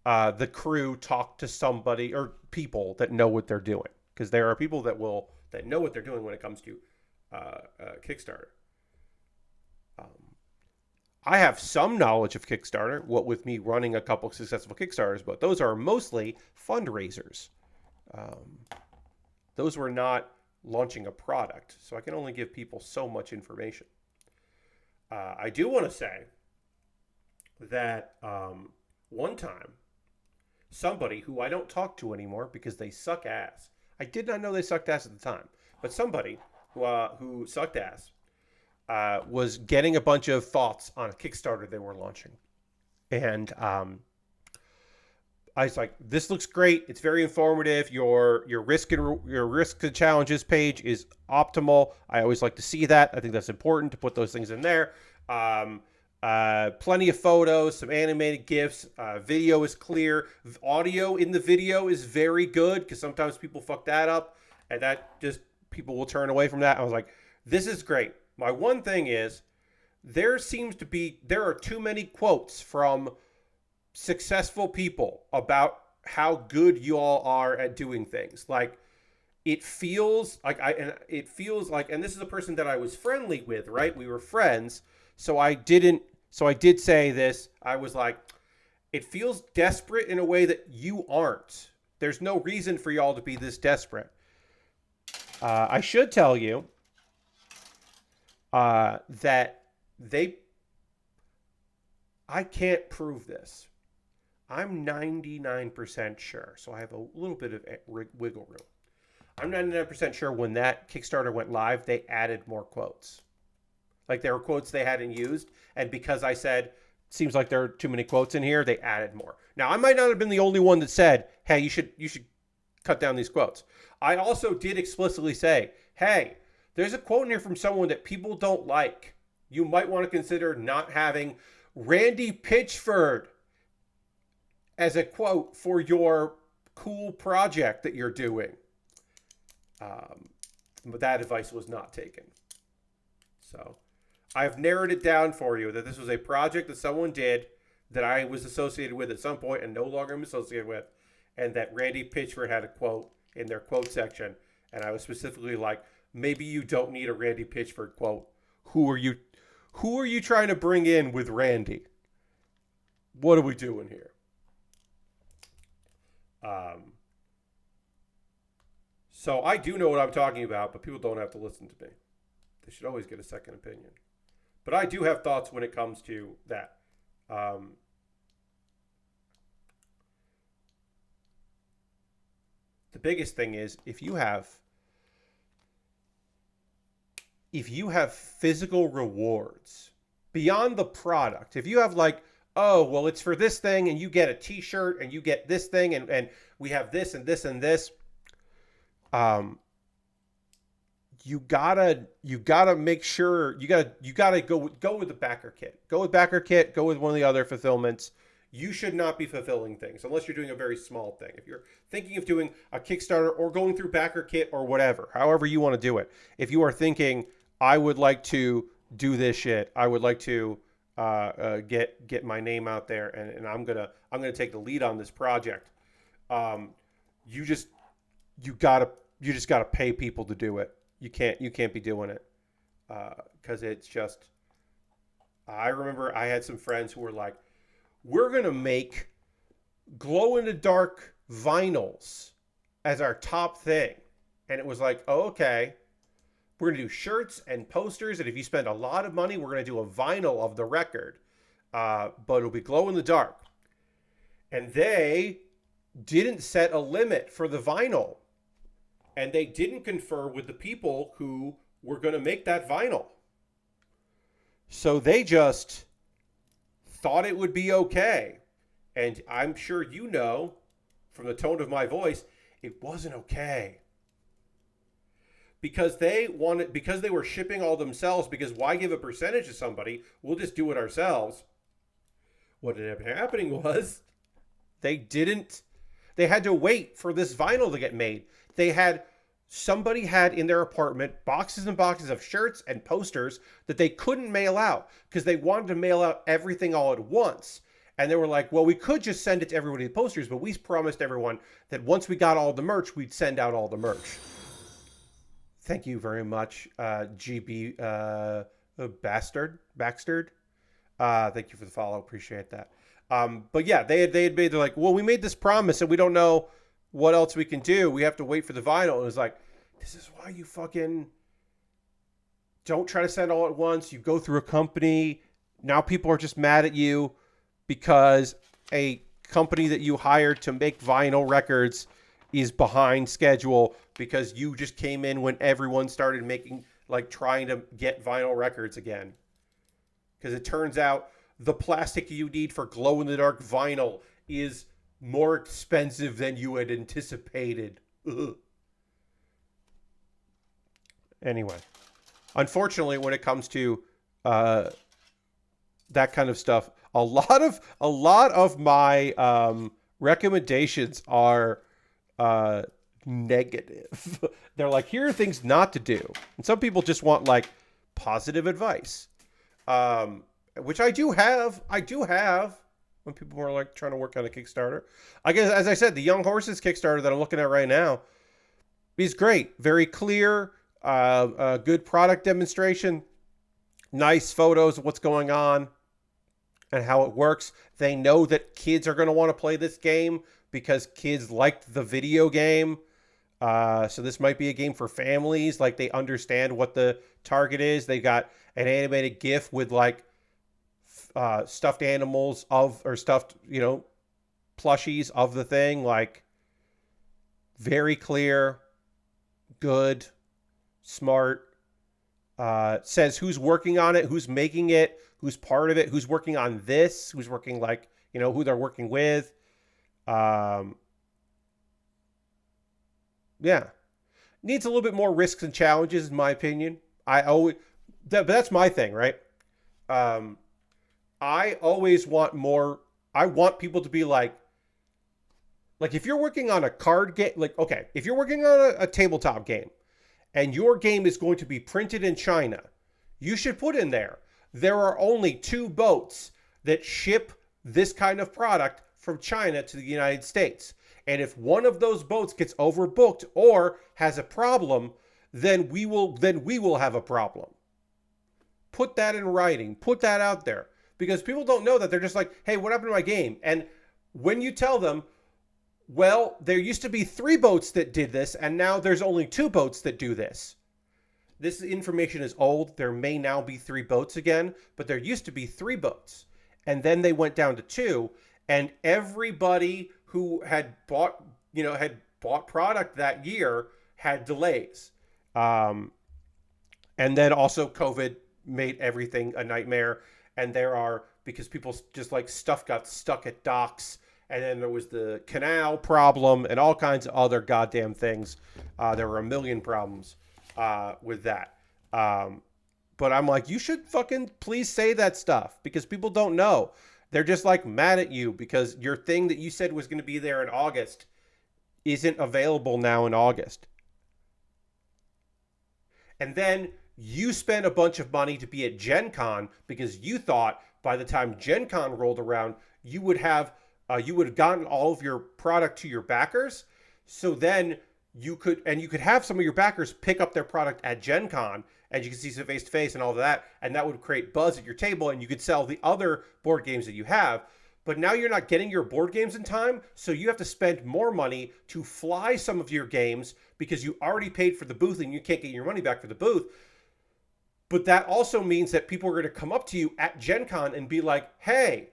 the crew talked to somebody or people that know what they're doing, because there are people that know what they're doing when it comes to Kickstarter. I have some knowledge of Kickstarter, what with me running a couple successful Kickstarters, but those are mostly fundraisers. Those were not launching a product, so I can only give people so much information. I do want to say that one time, somebody who I don't talk to anymore because they suck ass. I did not know they sucked ass at the time, but somebody who sucked ass was getting a bunch of thoughts on a Kickstarter they were launching. And I was like, this looks great. It's very informative. Your risk and challenges page is optimal. I always like to see that. I think that's important to put those things in there. Plenty of photos, some animated GIFs. Video is clear. Audio in the video is very good, because sometimes people fuck that up, and that just people will turn away from that. I was like, this is great. My one thing is, there are too many quotes from successful people about how good you all are at doing things. Like, it feels like, and this is a person that I was friendly with, right? We were friends. So I did say this. I was like, it feels desperate in a way that you aren't. There's no reason for y'all to be this desperate. I should tell you that I can't prove this. I'm 99% sure, so I have a little bit of wiggle room. I'm 99% sure when that Kickstarter went live, they added more quotes. Like, there were quotes they hadn't used, and because I said, seems like there are too many quotes in here, they added more. Now, I might not have been the only one that said, hey, you should cut down these quotes. I also did explicitly say, hey, there's a quote in here from someone that people don't like. You might want to consider not having Randy Pitchford as a quote for your cool project that you're doing. But that advice was not taken. So I've narrowed it down for you that this was a project that someone did that I was associated with at some point and no longer am associated with, and that Randy Pitchford had a quote in their quote section, and I was specifically like, maybe you don't need a Randy Pitchford quote. Who are you trying to bring in with Randy? What are we doing here? So I do know what I'm talking about, but people don't have to listen to me. They should always get a second opinion. But I do have thoughts when it comes to that. The biggest thing is if you have physical rewards beyond the product, if you have like, oh, well, it's for this thing and you get a t-shirt and you get this thing and we have this and this and this, you gotta make sure you gotta go with the backer kit. Go with backer kit. Go with one of the other fulfillments. You should not be fulfilling things unless you're doing a very small thing. If you're thinking of doing a Kickstarter or going through backer kit or whatever, however you want to do it. If you are thinking, I would like to do this shit, I would like to get my name out there, and I'm gonna take the lead on this project. You just gotta pay people to do it. You can't be doing it because it's just. I remember I had some friends who were like, we're gonna make glow in the dark vinyls as our top thing, and it was like, oh, okay, we're going to do shirts and posters. And if you spend a lot of money, we're going to do a vinyl of the record. But it'll be glow in the dark. And they didn't set a limit for the vinyl. And they didn't confer with the people who were going to make that vinyl. So they just thought it would be okay. And I'm sure you know, from the tone of my voice, it wasn't okay. Because they were shipping all themselves, because why give a percentage to somebody? We'll just do it ourselves. What ended up happening was they had to wait for this vinyl to get made. Somebody had in their apartment boxes and boxes of shirts and posters that they couldn't mail out because they wanted to mail out everything all at once. And they were like, well, we could just send it to everybody the posters, but we promised everyone that once we got all the merch, we'd send out all the merch. Thank you very much, GB Bastard. Thank you for the follow. Appreciate that. But yeah, they had made, they're like, well, we made this promise and we don't know what else we can do. We have to wait for the vinyl. And it's like, this is why you fucking don't try to send all at once. You go through a company. Now people are just mad at you because a company that you hired to make vinyl records is behind schedule because you just came in when everyone started trying to get vinyl records again. Because it turns out the plastic you need for glow-in-the-dark vinyl is more expensive than you had anticipated. Ugh. Anyway, unfortunately, when it comes to that kind of stuff, a lot of my recommendations are negative. They're like, here are things not to do, and some people just want like positive advice, which I do have. When people are like trying to work on a Kickstarter, I guess, as I said, the Young Horses Kickstarter that I'm looking at right now is great. Very clear, good product demonstration, nice photos of what's going on and how it works. They know that kids are going to want to play this game because kids liked the video game. So this might be a game for families. Like, they understand what the target is. They got an animated GIF with like stuffed animals stuffed, plushies of the thing. Like, very clear, good, smart. Says who's working on it, who's making it, who's part of it, who's working on this, who's working who they're working with. Yeah. Needs a little bit more risks and challenges, in my opinion. But that's my thing, right? I always want more. I want people to be like if you're working on a card game, if you're working on a tabletop game and your game is going to be printed in China, you should put in there are only 2 boats that ship this kind of product from China to the United States. And if one of those boats gets overbooked or has a problem, then we will have a problem. Put that in writing. Put that out there. Because people don't know that. They're just like, hey, what happened to my game? And when you tell them, well, there used to be 3 boats that did this, and now there's only 2 boats that do this. This information is old. There may now be 3 boats again, but there used to be 3 boats. And then they went down to 2, and everybody who had bought product that year had delays. And then also COVID made everything a nightmare. And because people just stuff got stuck at docks, and then there was the canal problem and all kinds of other goddamn things. There were a million problems with that. But I'm like, you should fucking please say that stuff, because people don't know. They're just mad at you because your thing that you said was going to be there in August isn't available now in August. And then you spent a bunch of money to be at Gen Con because you thought by the time Gen Con rolled around, you would have gotten all of your product to your backers. So then you could have some of your backers pick up their product at Gen Con, and you could see some face-to-face and all of that, and that would create buzz at your table, and you could sell the other board games that you have. but now you're not getting your board games in time, so you have to spend more money to fly some of your games because you already paid for the booth and you can't get your money back for the booth. But that also means that people are going to come up to you at Gen Con and be like, hey,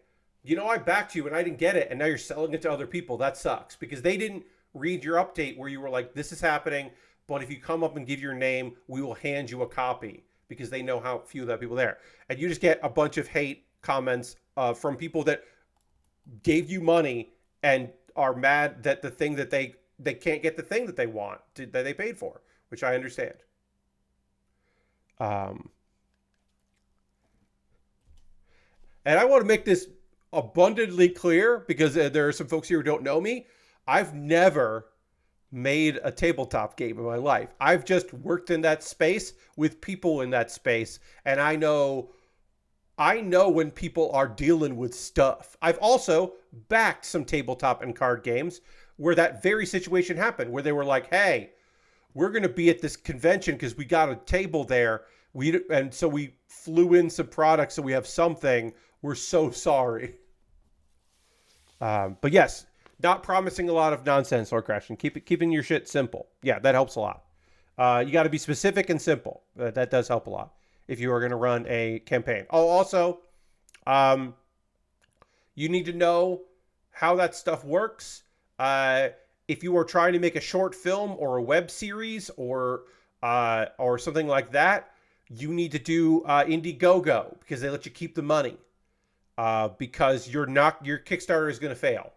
I backed you and I didn't get it, and now you're selling it to other people. That sucks, because they didn't read your update where you were like, this is happening, but if you come up and give your name, we will hand you a copy, because they know how few of that people there. And you just get a bunch of hate comments from people that gave you money and are mad that the thing that they can't get the thing that they want, that they paid for, which I understand. And I want to make this abundantly clear, because there are some folks here who don't know me. I've never made a tabletop game in my life. I've just worked in that space with people in that space, and I know when people are dealing with stuff. I've also backed some tabletop and card games where that very situation happened, where they were like, hey, we're going to be at this convention because we got a table there. And so we flew in some products, so we have something. We're so sorry. But yes, not promising a lot of nonsense, Lord Crashing. Keeping your shit simple. Yeah, that helps a lot. You got to be specific and simple. That does help a lot if you are going to run a campaign. Oh, also, you need to know how that stuff works. If you are trying to make a short film or a web series or something like that, you need to do Indiegogo, because they let you keep the money. Because your Kickstarter is going to fail.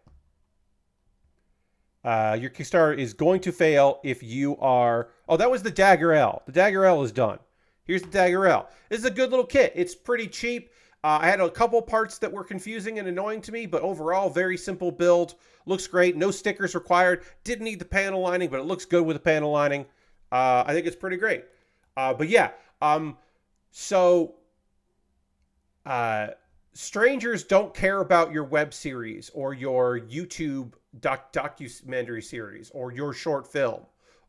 Your Kickstarter is going to fail if you are... Oh, that was the Dagger L. The Dagger L is done. Here's the Dagger L. This is a good little kit. It's pretty cheap. I had a couple parts that were confusing and annoying to me, but overall, very simple build. Looks great. No stickers required. Didn't need the panel lining, but it looks good with the panel lining. I think it's pretty great. But yeah, strangers don't care about your web series or your YouTube documentary series or your short film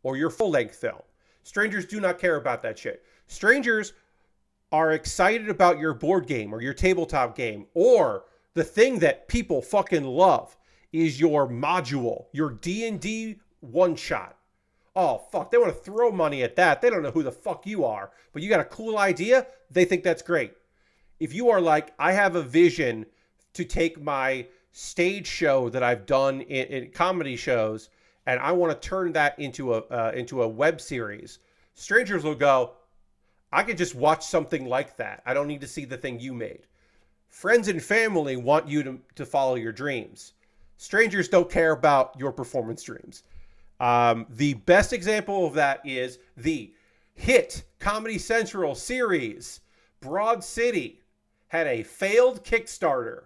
or your full-length film. Strangers do not care about that shit. Strangers are excited about your board game or your tabletop game, or the thing that people fucking love is your module, your D&D one-shot. Oh, fuck, they want to throw money at that. They don't know who the fuck you are, but you got a cool idea, they think that's great. If you are like, I have a vision to take my stage show that I've done in comedy shows, and I want to turn that into a web series, strangers will go, I could just watch something like that. I don't need to see the thing you made. Friends and family want you to follow your dreams. Strangers don't care about your performance dreams. The best example of that is the hit Comedy Central series, Broad City, had a failed Kickstarter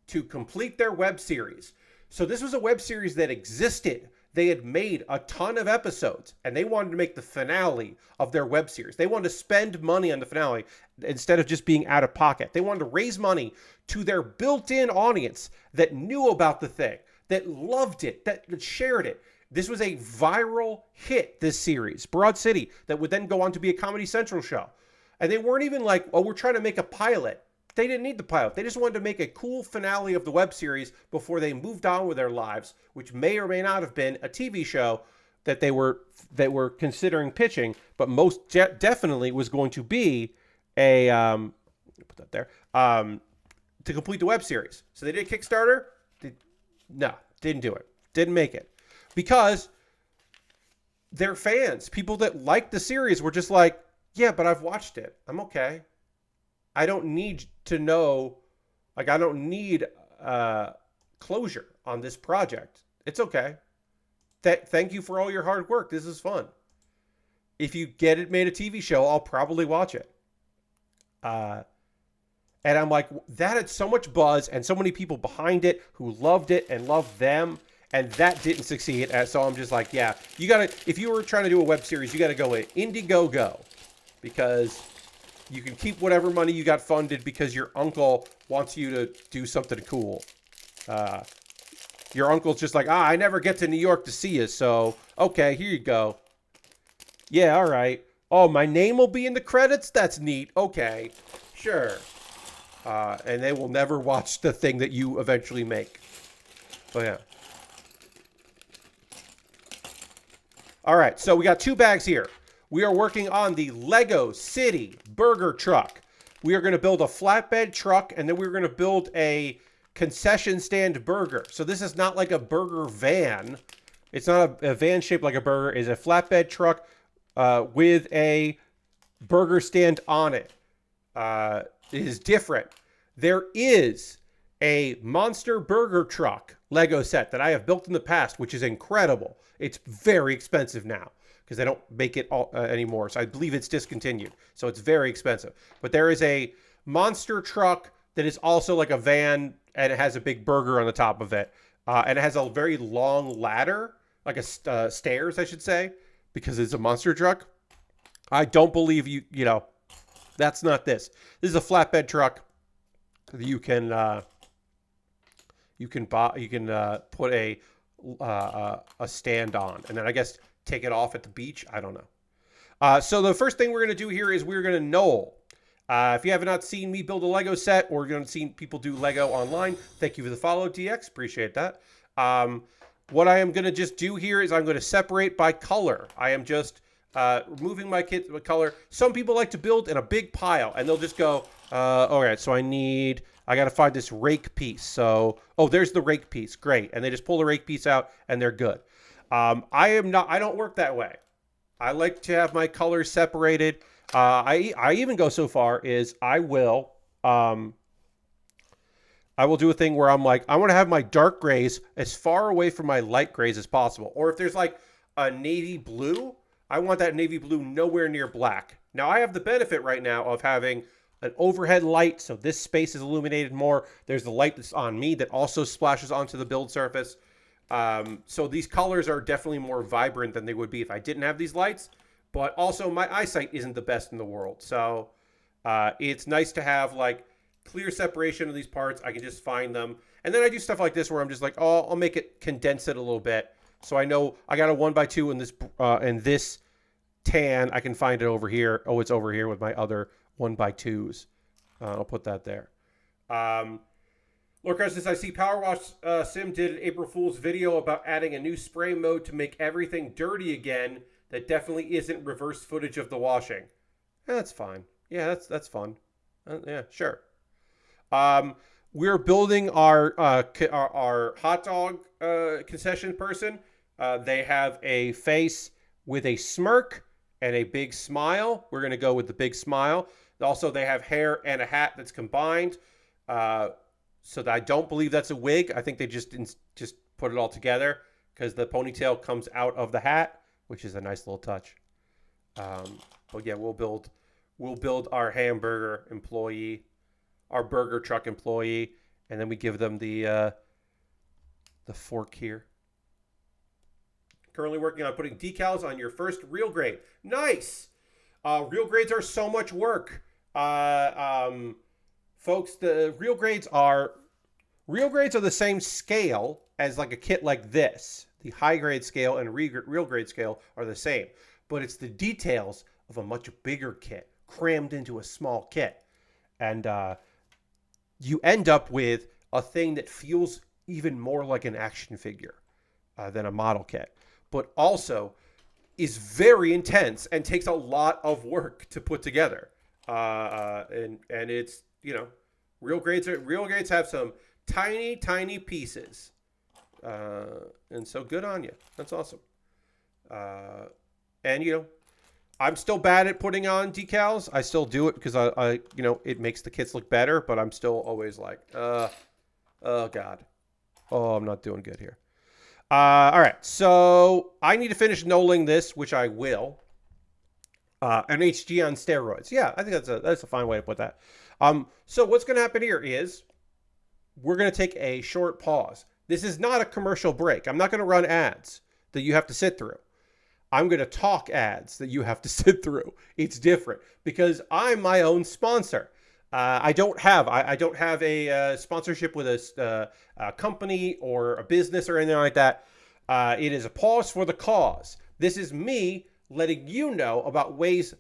to complete their web series. So this was a web series that existed. They had made a ton of episodes, and they wanted to make the finale of their web series. They wanted to spend money on the finale instead of just being out of pocket. They wanted to raise money to their built-in audience that knew about the thing, that loved it, that shared it. This was a viral hit, this series, Broad City, that would then go on to be a Comedy Central show. And they weren't even like, oh, we're trying to make a pilot. They didn't need the pilot. They just wanted to make a cool finale of the web series before they moved on with their lives, which may or may not have been a TV show that they were considering pitching, but most definitely was going to be a put that there to complete the web series. So they did a Kickstarter. No, didn't do it. Didn't make it because their fans, people that liked the series, were just like, yeah, but I've watched it. I'm okay. I don't need to know, like, I don't need closure on this project. It's okay. Thank you for all your hard work. This is fun. If you get it made a TV show, I'll probably watch it. And I'm like, that had so much buzz and so many people behind it who loved it and loved them, and that didn't succeed. And so I'm just like, yeah, you gotta, if you were trying to do a web series, you gotta go with Indiegogo, because you can keep whatever money you got funded because your uncle wants you to do something cool. Your uncle's just like, I never get to New York to see you, so, okay, here you go. Yeah, all right. Oh, my name will be in the credits? That's neat. Okay, sure. And they will never watch the thing that you eventually make. But yeah. All right, so we got 2 bags here. We are working on the Lego City Burger Truck. We are going to build a flatbed truck, and then we're going to build a concession stand burger. So this is not like a burger van. It's not a van shaped like a burger. It's a flatbed truck with a burger stand on it. It is different. There is a monster burger truck Lego set that I have built in the past, which is incredible. It's very expensive now because they don't make it all, anymore. So I believe it's discontinued. So it's very expensive. But there is a monster truck that is also like a van, and it has a big burger on the top of it. And it has a very long ladder, like a stairs, I should say, because it's a monster truck. I don't believe you know, that's not this. This is a flatbed truck that you can put a stand on, and then I guess take it off at the beach. I don't know. So the first thing we're going to do here is we're going to knoll. If you have not seen me build a Lego set, or you've seen people do Lego online, thank you for the follow, DX. Appreciate that. What I am going to just do here is I'm going to separate by color. I am just removing my kit with color. Some people like to build in a big pile, and they'll just go, all right, so I got to find this rake piece. So, oh, there's the rake piece. Great. And they just pull the rake piece out, and they're good. I don't work that way. I like to have my colors separated. I even go so far as I will do a thing where I'm like, I want to have my dark grays as far away from my light grays as possible. Or if there's like a navy blue, I want that navy blue nowhere near black. Now, I have the benefit right now of having an overhead light, so this space is illuminated more. There's the light that's on me that also splashes onto the build surface. So these colors are definitely more vibrant than they would be if I didn't have these lights. But also, my eyesight isn't the best in the world. So it's nice to have like clear separation of these parts. I can just find them. And then I do stuff like this where I'm just like, oh, I'll make it, condense it a little bit. So I know I got a 1x2 in this tan. I can find it over here. Oh, it's over here with my other 1x2s. I'll put that there. Lord Crescent, I see Power Wash Sim did an April Fool's video about adding a new spray mode to make everything dirty again. That definitely isn't reverse footage of the washing. That's fine. Yeah, that's fun. Yeah, sure. We're building our hot dog concession person. They have a face with a smirk and a big smile. We're going to go with the big smile. Also, they have hair and a hat that's combined. So that I don't believe that's a wig. I think they just put it all together because the ponytail comes out of the hat, which is a nice little touch. But yeah, we'll build our hamburger employee, our burger truck employee, and then we give them the fork here. Currently working on putting decals on your first real grade. Nice. Real grades are so much work. Folks, the real grades are the same scale as like a kit like this. The high grade scale and real grade scale are the same, but it's the details of a much bigger kit crammed into a small kit. And you end up with a thing that feels even more like an action figure than a model kit, but also is very intense and takes a lot of work to put together. And it's, you know, real grades have some tiny pieces. And so good on you. That's awesome. And you know, I'm still bad at putting on decals. I still do it because I you know, it makes the kits look better, but I'm still always like, oh God. Oh, I'm not doing good here. All right. So I need to finish knolling this, which I will. An HG on steroids. Yeah, I think that's a fine way to put that. So what's going to happen here is we're going to take a short pause. This is not a commercial break. I'm not going to run ads that you have to sit through. I'm going to talk ads that you have to sit through. It's different because I'm my own sponsor. I don't have a sponsorship with a company or a business or anything like that. It is a pause for the cause. This is me letting you know about ways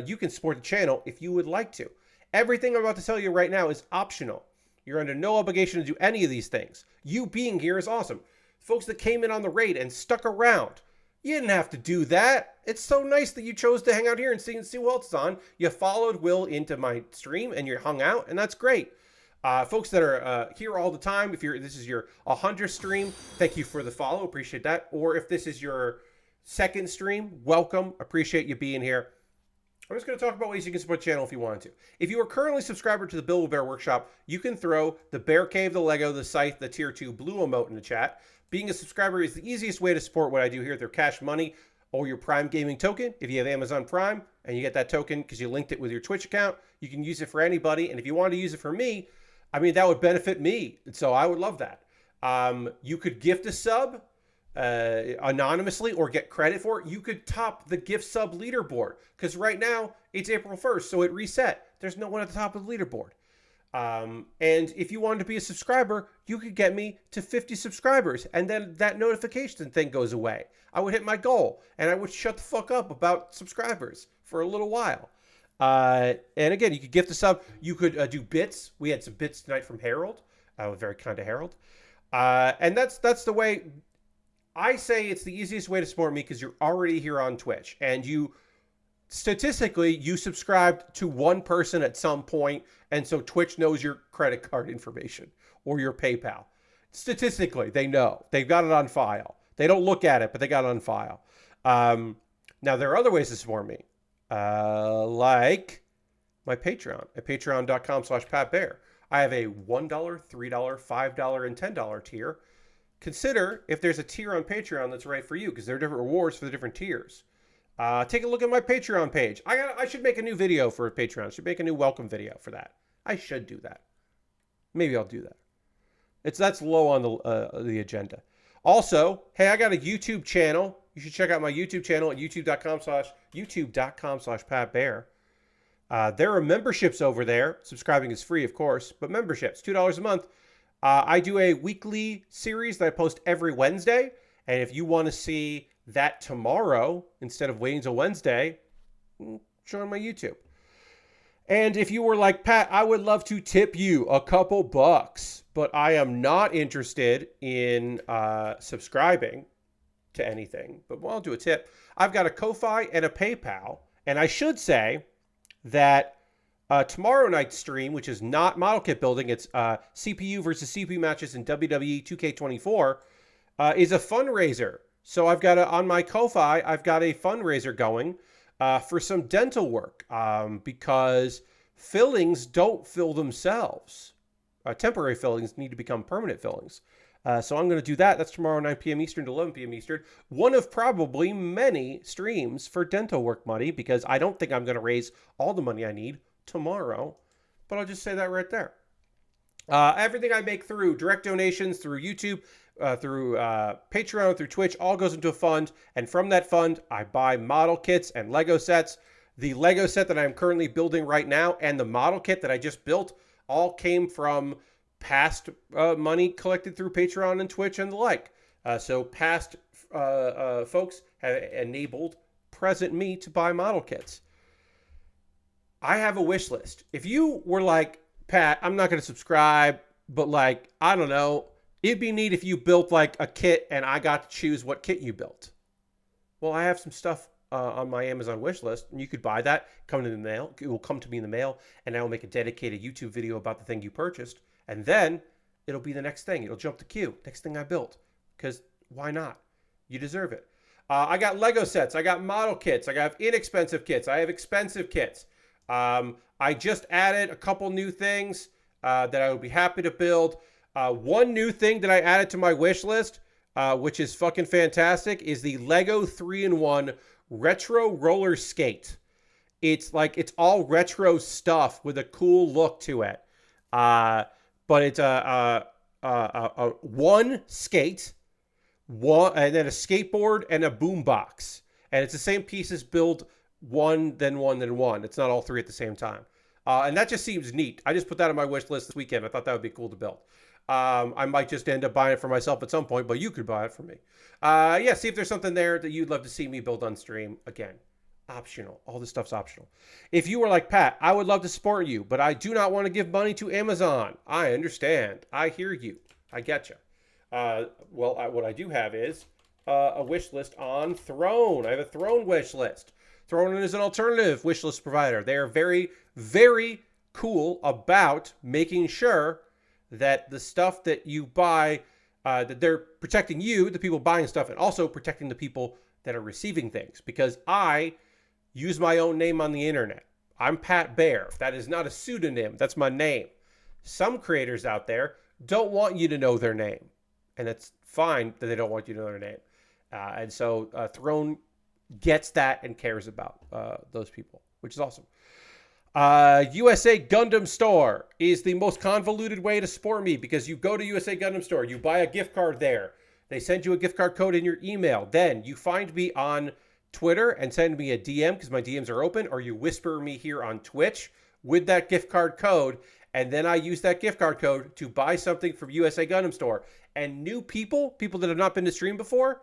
you can support the channel if you would like to. Everything I'm about to tell you right now is optional. You're under no obligation to do any of these things. You being here is awesome. Folks that came in on the raid and stuck around, you didn't have to do that. It's so nice that you chose to hang out here and see what else is on. You followed Will into my stream and you hung out, and that's great. Folks that are here all the time, if this is your 100th stream, thank you for the follow. Appreciate that. Or if this is your second stream, welcome. Appreciate you being here. I'm just going to talk about ways you can support the channel if you want to. If you are currently a subscriber to the Build With Baer Workshop, you can throw the Bear Cave, the Lego, the Scythe, the Tier 2 blue emote in the chat. Being a subscriber is the easiest way to support what I do here through cash money or your Prime Gaming token. If you have Amazon Prime and you get that token because you linked it with your Twitch account, you can use it for anybody. And if you want to use it for me, I mean, that would benefit me. So I would love that. You could gift a sub anonymously or get credit for it. You could top the gift sub leaderboard because right now it's April 1st, so it reset. There's no one at the top of the leaderboard. And if you wanted to be a subscriber, you could get me to 50 subscribers and then that notification thing goes away. I would hit my goal and I would shut the fuck up about subscribers for a little while. And again, you could gift a sub. You could do bits. We had some bits tonight from Harold, very kind of Harold. And that's the way I say it's the easiest way to support me because you're already here on Twitch and you statistically you subscribed to one person at some point, and so Twitch knows your credit card information or your PayPal. Statistically, they know. They've got it on file. They don't look at it, but they got it on file. Now, there are other ways to support me, like my Patreon at patreon.com/PatBear. I have a $1, $3, $5, and $10 tier. Consider if there's a tier on Patreon that's right for you, because there are different rewards for the different tiers. Take a look at my Patreon page. I should make a new video for Patreon. I should make a new welcome video for that. I should do that. Maybe I'll do that. That's low on the agenda. Also, hey, I got a YouTube channel. You should check out my YouTube channel at youtube.com/PatBear. There are memberships over there. Subscribing is free, of course, but memberships, $2 a month. I do a weekly series that I post every Wednesday. And if you want to see that tomorrow, instead of waiting till Wednesday, join my YouTube. And if you were like, Pat, I would love to tip you a couple bucks, but I am not interested in subscribing to anything. But I'll do a tip. I've got a Ko-Fi and a PayPal. And I should say that tomorrow night's stream, which is not model kit building, it's CPU versus CPU matches in WWE 2K24, is a fundraiser. So I've got on my Ko-Fi, I've got a fundraiser going for some dental work because fillings don't fill themselves. Temporary fillings need to become permanent fillings. So I'm going to do that. That's tomorrow, 9 p.m. Eastern to 11 p.m. Eastern. One of probably many streams for dental work money because I don't think I'm going to raise all the money I need tomorrow. But I'll just say that right there. Everything I make through direct donations, through YouTube, through Patreon, through Twitch, all goes into a fund. And from that fund, I buy model kits and Lego sets. The Lego set that I'm currently building right now and the model kit that I just built all came from past money collected through Patreon and Twitch and the like. So past folks have enabled present me to buy model kits. I have a wish list. If you were like, Pat, I'm not going to subscribe, but like, I don't know, it'd be neat if you built like a kit and I got to choose what kit you built. Well, I have some stuff on my Amazon wish list, and you could buy that, come to the mail. It will come to me in the mail, and I will make a dedicated YouTube video about the thing you purchased. And then it'll be the next thing. It'll jump the queue. Next thing I built. Because why not? You deserve it. I got Lego sets. I got model kits. I got inexpensive kits. I have expensive kits. I just added a couple new things that I would be happy to build. One new thing that I added to my wish list, which is fucking fantastic, is the Lego 3-in-1 Retro Roller Skate. It's like, it's all retro stuff with a cool look to it. But it's a one skate, and then a skateboard and a boombox. And it's the same pieces build one, then one, then one. It's not all three at the same time. And that just seems neat. I just put that on my wish list this weekend. I thought that would be cool to build. I might just end up buying it for myself at some point, but you could buy it for me. Yeah, see if there's something there that you'd love to see me build on stream again. Optional. All this stuff's optional. If you were like, Pat, I would love to support you, but I do not want to give money to Amazon. I understand. I hear you. I get you. What I do have is a wish list on Throne. I have a Throne wish list. Throne is an alternative wish list provider. They are very, very cool about making sure that the stuff that you buy, that they're protecting you, the people buying stuff, and also protecting the people that are receiving things. Because I use my own name on the internet. I'm Pat Baer. That is not a pseudonym. That's my name. Some creators out there don't want you to know their name. And it's fine that they don't want you to know their name. And so Throne gets that and cares about those people, which is awesome. USA Gundam Store is the most convoluted way to support me because you go to USA Gundam Store, you buy a gift card there. They send you a gift card code in your email. Then you find me on Twitter and send me a DM because my DMs are open, or you whisper me here on Twitch with that gift card code, and then I use that gift card code to buy something from USA Gundam Store. And new people that have not been to stream before,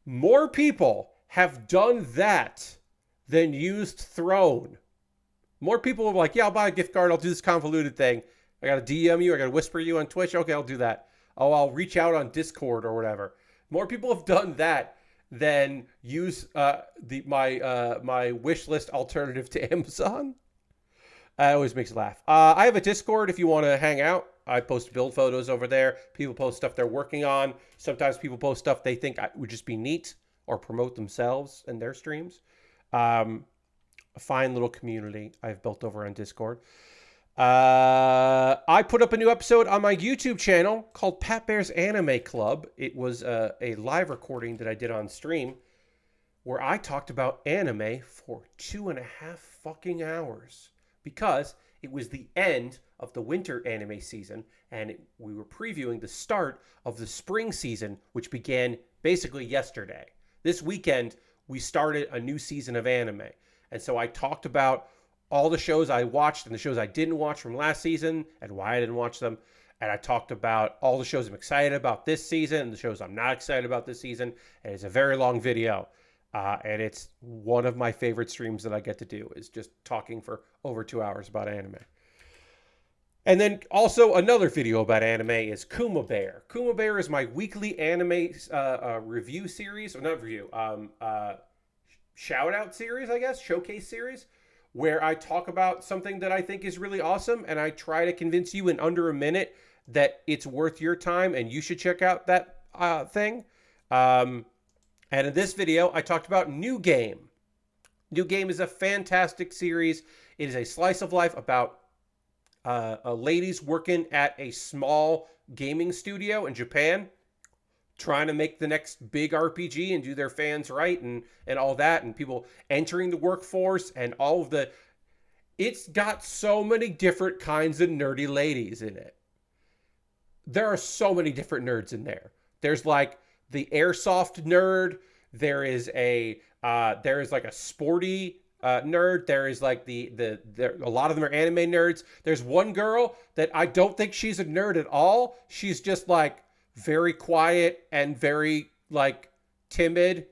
more people have done that than used Throne. More people are like, yeah, I'll buy a gift card, I'll do this convoluted thing. I got to DM you, I got to whisper you on Twitch. Okay, I'll do that. Oh, I'll reach out on Discord or whatever. More people have done that than use my wish list alternative to Amazon. It always makes me laugh. I have a Discord if you want to hang out. I post build photos over there. People post stuff they're working on. Sometimes people post stuff they think would just be neat or promote themselves and their streams. A fine little community I've built over on Discord. I put up a new episode on my YouTube channel called Pat Baer's Anime Club. It was a live recording that I did on stream where I talked about anime for 2.5 fucking hours because it was the end of the winter anime season and we were previewing the start of the spring season, which began basically yesterday. This weekend, we started a new season of anime. And so I talked about all the shows I watched and the shows I didn't watch from last season and why I didn't watch them. And I talked about all the shows I'm excited about this season and the shows I'm not excited about this season. And it's a very long video. And it's one of my favorite streams that I get to do is just talking for over 2 hours about anime. And then also another video about anime is Kuma Baer. Kuma Baer is my weekly anime review series, or not review, shout out series, I guess, showcase series, where I talk about something that I think is really awesome and I try to convince you in under a minute that it's worth your time and you should check out that thing. And in this video, I talked about New Game. New Game is a fantastic series. It is a slice of life about ladies working at a small gaming studio in Japan, trying to make the next big RPG and do their fans right and all that, and people entering the workforce and all of the... It's got so many different kinds of nerdy ladies in it. There are so many different nerds in there. There's like the airsoft nerd. There is like a sporty nerd. There is like a lot of them are anime nerds. There's one girl that I don't think she's a nerd at all. She's just like very quiet and very like timid,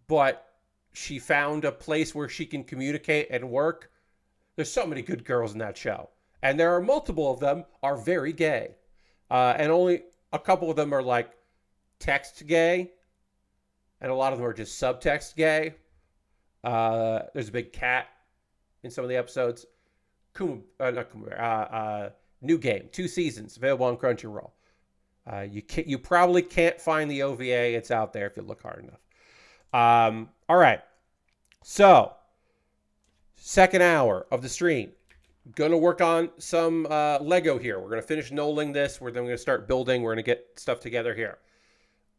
but she found a place where she can communicate and work. There's so many good girls in that show, and there are multiple of them are very gay, and only a couple of them are like text gay, and a lot of them are just subtext gay. There's a big cat in some of the episodes. New Game, 2 seasons, available on Crunchyroll. You probably can't find the OVA. It's out there if you look hard enough. All right. So, second hour of the stream. Going to work on some Lego here. We're going to finish knolling this. Then we're going to start building. We're going to get stuff together here.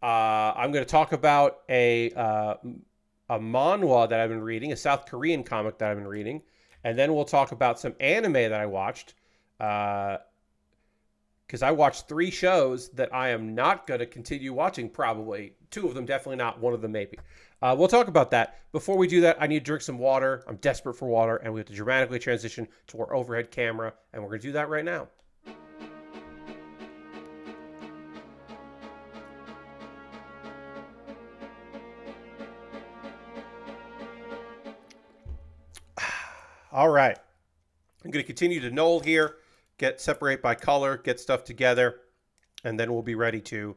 I'm going to talk about a manhwa that I've been reading, a South Korean comic that I've been reading. And then we'll talk about some anime that I watched. Because I watched 3 shows that I am not going to continue watching, probably. 2 of them, definitely not. 1 of them, maybe. We'll talk about that. Before we do that, I need to drink some water. I'm desperate for water, and we have to dramatically transition to our overhead camera, and we're going to do that right now. All right. I'm going to continue to null here, separate by color, get stuff together, and then we'll be ready to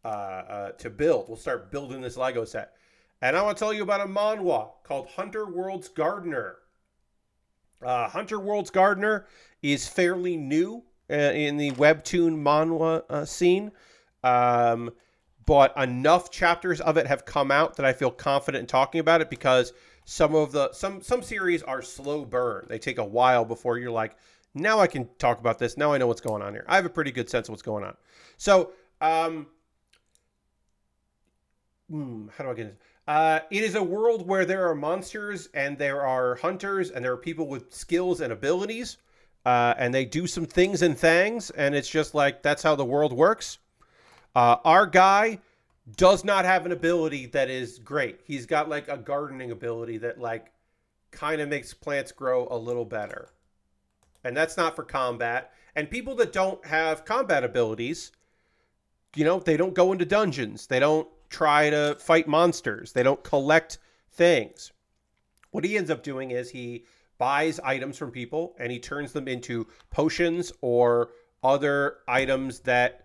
build. We'll start building this Lego set. And I want to tell you about a manhwa called Hunter World's Gardener. Hunter World's Gardener is fairly new in the webtoon manhwa scene. But enough chapters of it have come out that I feel confident in talking about it, because some series are slow burn. They take a while before you're like, now I can talk about this. Now I know what's going on here. I have a pretty good sense of what's going on. So, how do I get this? It is a world where there are monsters and there are hunters and there are people with skills and abilities, and they do some things and things, and it's just like, that's how the world works. Our guy does not have an ability that is great. He's got like a gardening ability that like kind of makes plants grow a little better. And that's not for combat. And people that don't have combat abilities, you know, they don't go into dungeons. They don't try to fight monsters. They don't collect things. What he ends up doing is he buys items from people and he turns them into potions or other items that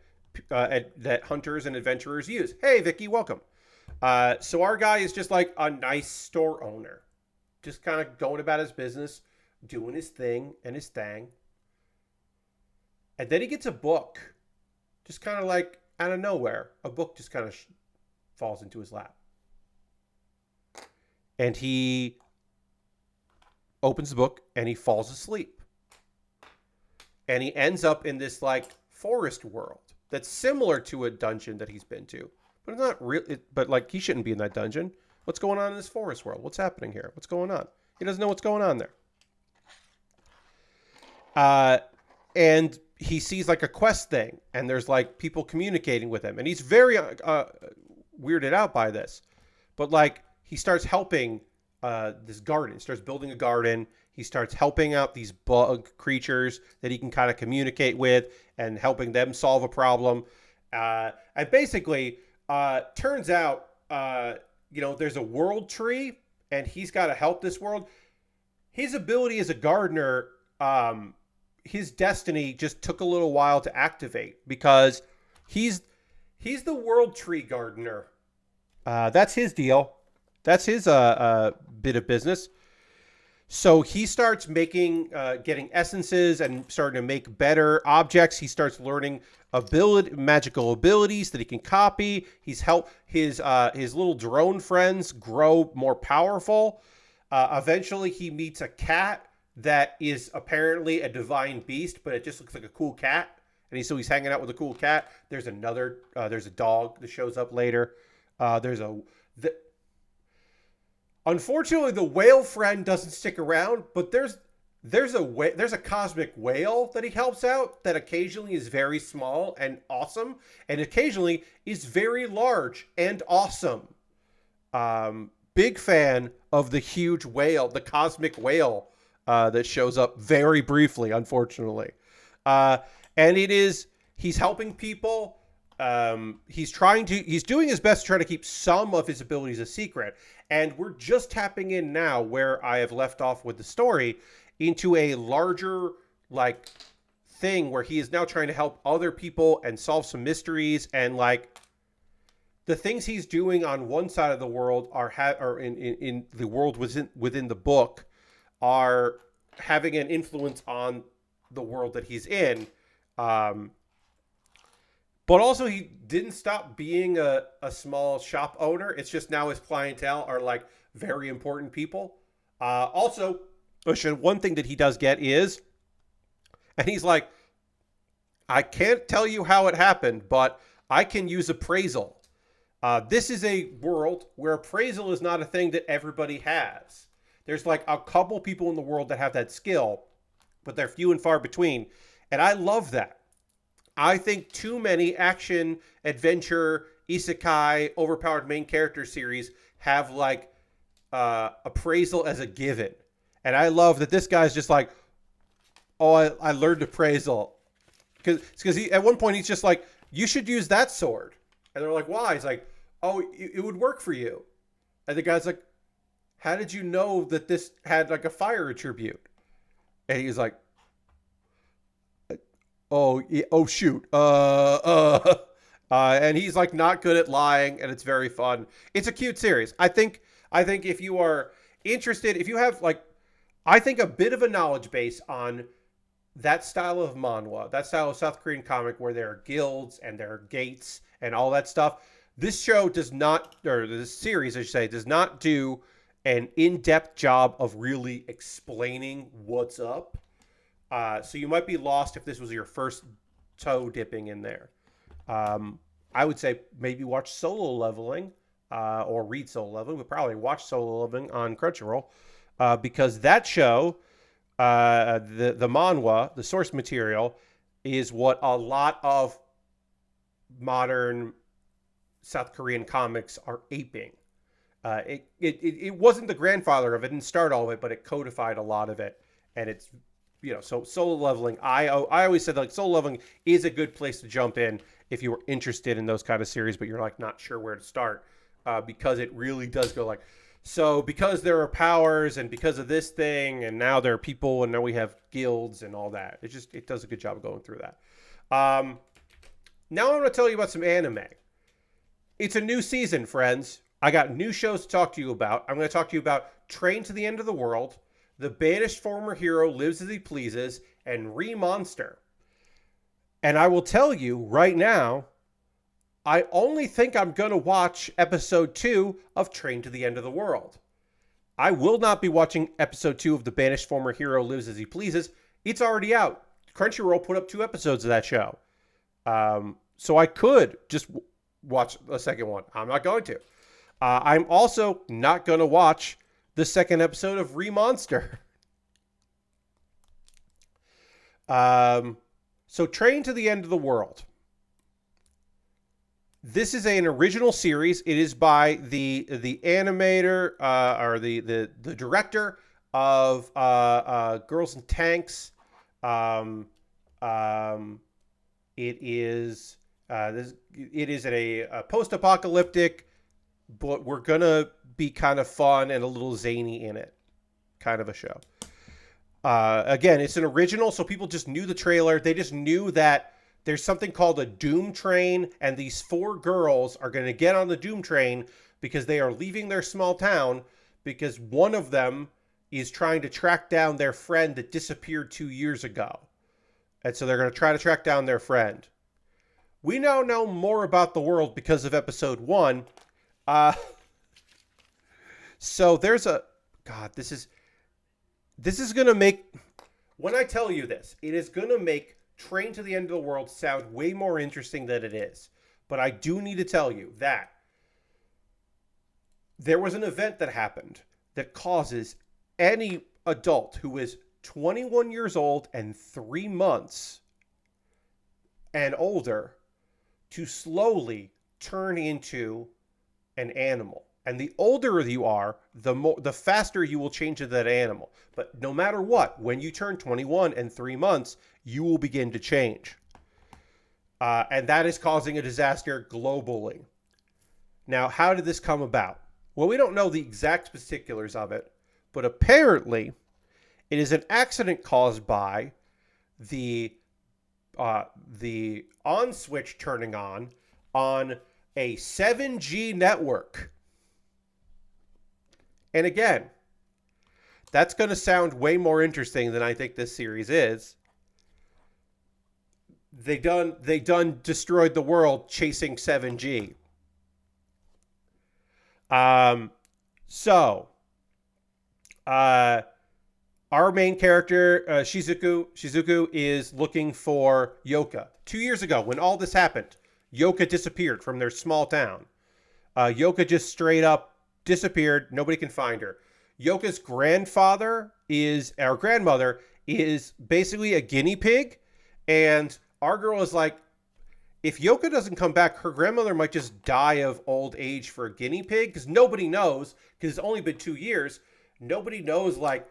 hunters and adventurers use. Hey, Vicky, welcome. So our guy is just like a nice store owner, just kind of going about his business, doing his thing and his thing. And then he gets a book, just kind of like out of nowhere. A book just kind of falls into his lap. And he opens the book and he falls asleep. And he ends up in this like forest world that's similar to a dungeon that he's been to, but it's not real. But like, he shouldn't be in that dungeon. What's going on in this forest world? What's happening here? What's going on? He doesn't know what's going on there. And he sees like a quest thing, and there's like people communicating with him, and he's very weirded out by this. But like, he starts helping this garden. He starts building a garden. He starts helping out these bug creatures that he can kind of communicate with and helping them solve a problem. And basically, turns out, there's a world tree and he's got to help this world. His ability as a gardener, his destiny just took a little while to activate because he's the world tree gardener. That's his deal. That's his bit of business. So he starts getting essences and starting to make better objects. He starts learning magical abilities that he can copy. He's helped his little drone friends grow more powerful. Eventually, he meets a cat that is apparently a divine beast, but it just looks like a cool cat. And he's hanging out with a cool cat. There's a dog that shows up later. Unfortunately, the whale friend doesn't stick around, but there's a cosmic whale that he helps out that occasionally is very small and awesome, and occasionally is very large and awesome. Big fan of the huge whale, the cosmic whale that shows up very briefly, unfortunately. And he's helping people. He's doing his best to try to keep some of his abilities a secret. And we're just tapping in now where I have left off with the story into a larger like thing where he is now trying to help other people and solve some mysteries. And like the things he's doing on one side of the world are in the world within the book are having an influence on the world that he's in. But also, he didn't stop being a small shop owner. It's just now his clientele are like very important people. Also, one thing that he does get is, and he's like, I can't tell you how it happened, but I can use appraisal. This is a world where appraisal is not a thing that everybody has. There's like a couple people in the world that have that skill, but they're few and far between. And I love that. I think too many action, adventure, isekai, overpowered main character series have like appraisal as a given. And I love that this guy's just like, oh, I learned appraisal. Because at one point he's just like, you should use that sword. And they're like, why? He's like, oh, it would work for you. And the guy's like, how did you know that this had like a fire attribute? And he's like, oh, oh shoot, and he's like not good at lying, and it's very fun. It's a cute series. I think if you are interested, if you have like, I think a bit of a knowledge base on that style of manhwa, that style of South Korean comic where there are guilds and there are gates and all that stuff. This show does not, or this series, I should say, does not do an in-depth job of really explaining what's up. So you might be lost if this was your first toe dipping in there. I would say maybe watch Solo Leveling or read Solo Leveling, but probably watch Solo Leveling on Crunchyroll because that show, the manhwa, the source material, is what a lot of modern South Korean comics are aping. It wasn't the grandfather of it, didn't start all of it, but it codified a lot of it, and it's so Solo Leveling. I always said like Solo Leveling is a good place to jump in if you were interested in those kind of series, but you're like not sure where to start because it really does go like. So because there are powers and because of this thing, and now there are people, and now we have guilds and all that. It does a good job of going through that. Now I'm going to tell you about some anime. It's a new season, friends. I got new shows to talk to you about. I'm going to talk to you about Train to the End of the World, The Banished Former Hero Lives as He Pleases, and Re-Monster. And I will tell you right now, I only think I'm going to watch episode 2 of Train to the End of the World. I will not be watching episode 2 of The Banished Former Hero Lives as He Pleases. It's already out. Crunchyroll put up 2 episodes of that show. So I could just watch the second one. I'm not going to. I'm also not going to watch the second episode of Re-Monster. So Train to the End of the World. This is an original series. It is by the animator or the director of Girls and Tanks. It is a post-apocalyptic, but we're gonna be kind of fun and a little zany in it, kind of a show. Again, it's an original, so people just knew the trailer. They just knew that there's something called a Doom Train, and these 4 girls are going to get on the Doom Train because they are leaving their small town because one of them is trying to track down their friend that disappeared 2 years ago. And so they're going to try to track down their friend. We now know more about the world because of episode 1. So there's a... God, this is going to make... When I tell you this, it is going to make Train to the End of the World sound way more interesting than it is. But I do need to tell you that there was an event that happened that causes any adult who is 21 years old and 3 months and older to slowly turn into an animal. And the older you are, the faster you will change into that animal. But no matter what, when you turn 21 and 3 months, you will begin to change. And that is causing a disaster globally. Now, how did this come about? Well, we don't know the exact particulars of it, but apparently it is an accident caused by the on switch turning on a 7G network. And again, that's going to sound way more interesting than I think this series is. They done destroyed the world chasing 7G. Our main character, Shizuku is looking for Yoka. 2 years ago, when all this happened, Yoka disappeared from their small town. Yoka just straight up disappeared. Nobody can find her. Yoka's grandmother is basically a guinea pig. And our girl is like, if Yoka doesn't come back, her grandmother might just die of old age for a guinea pig. Because nobody knows, because it's only been 2 years. Nobody knows, like,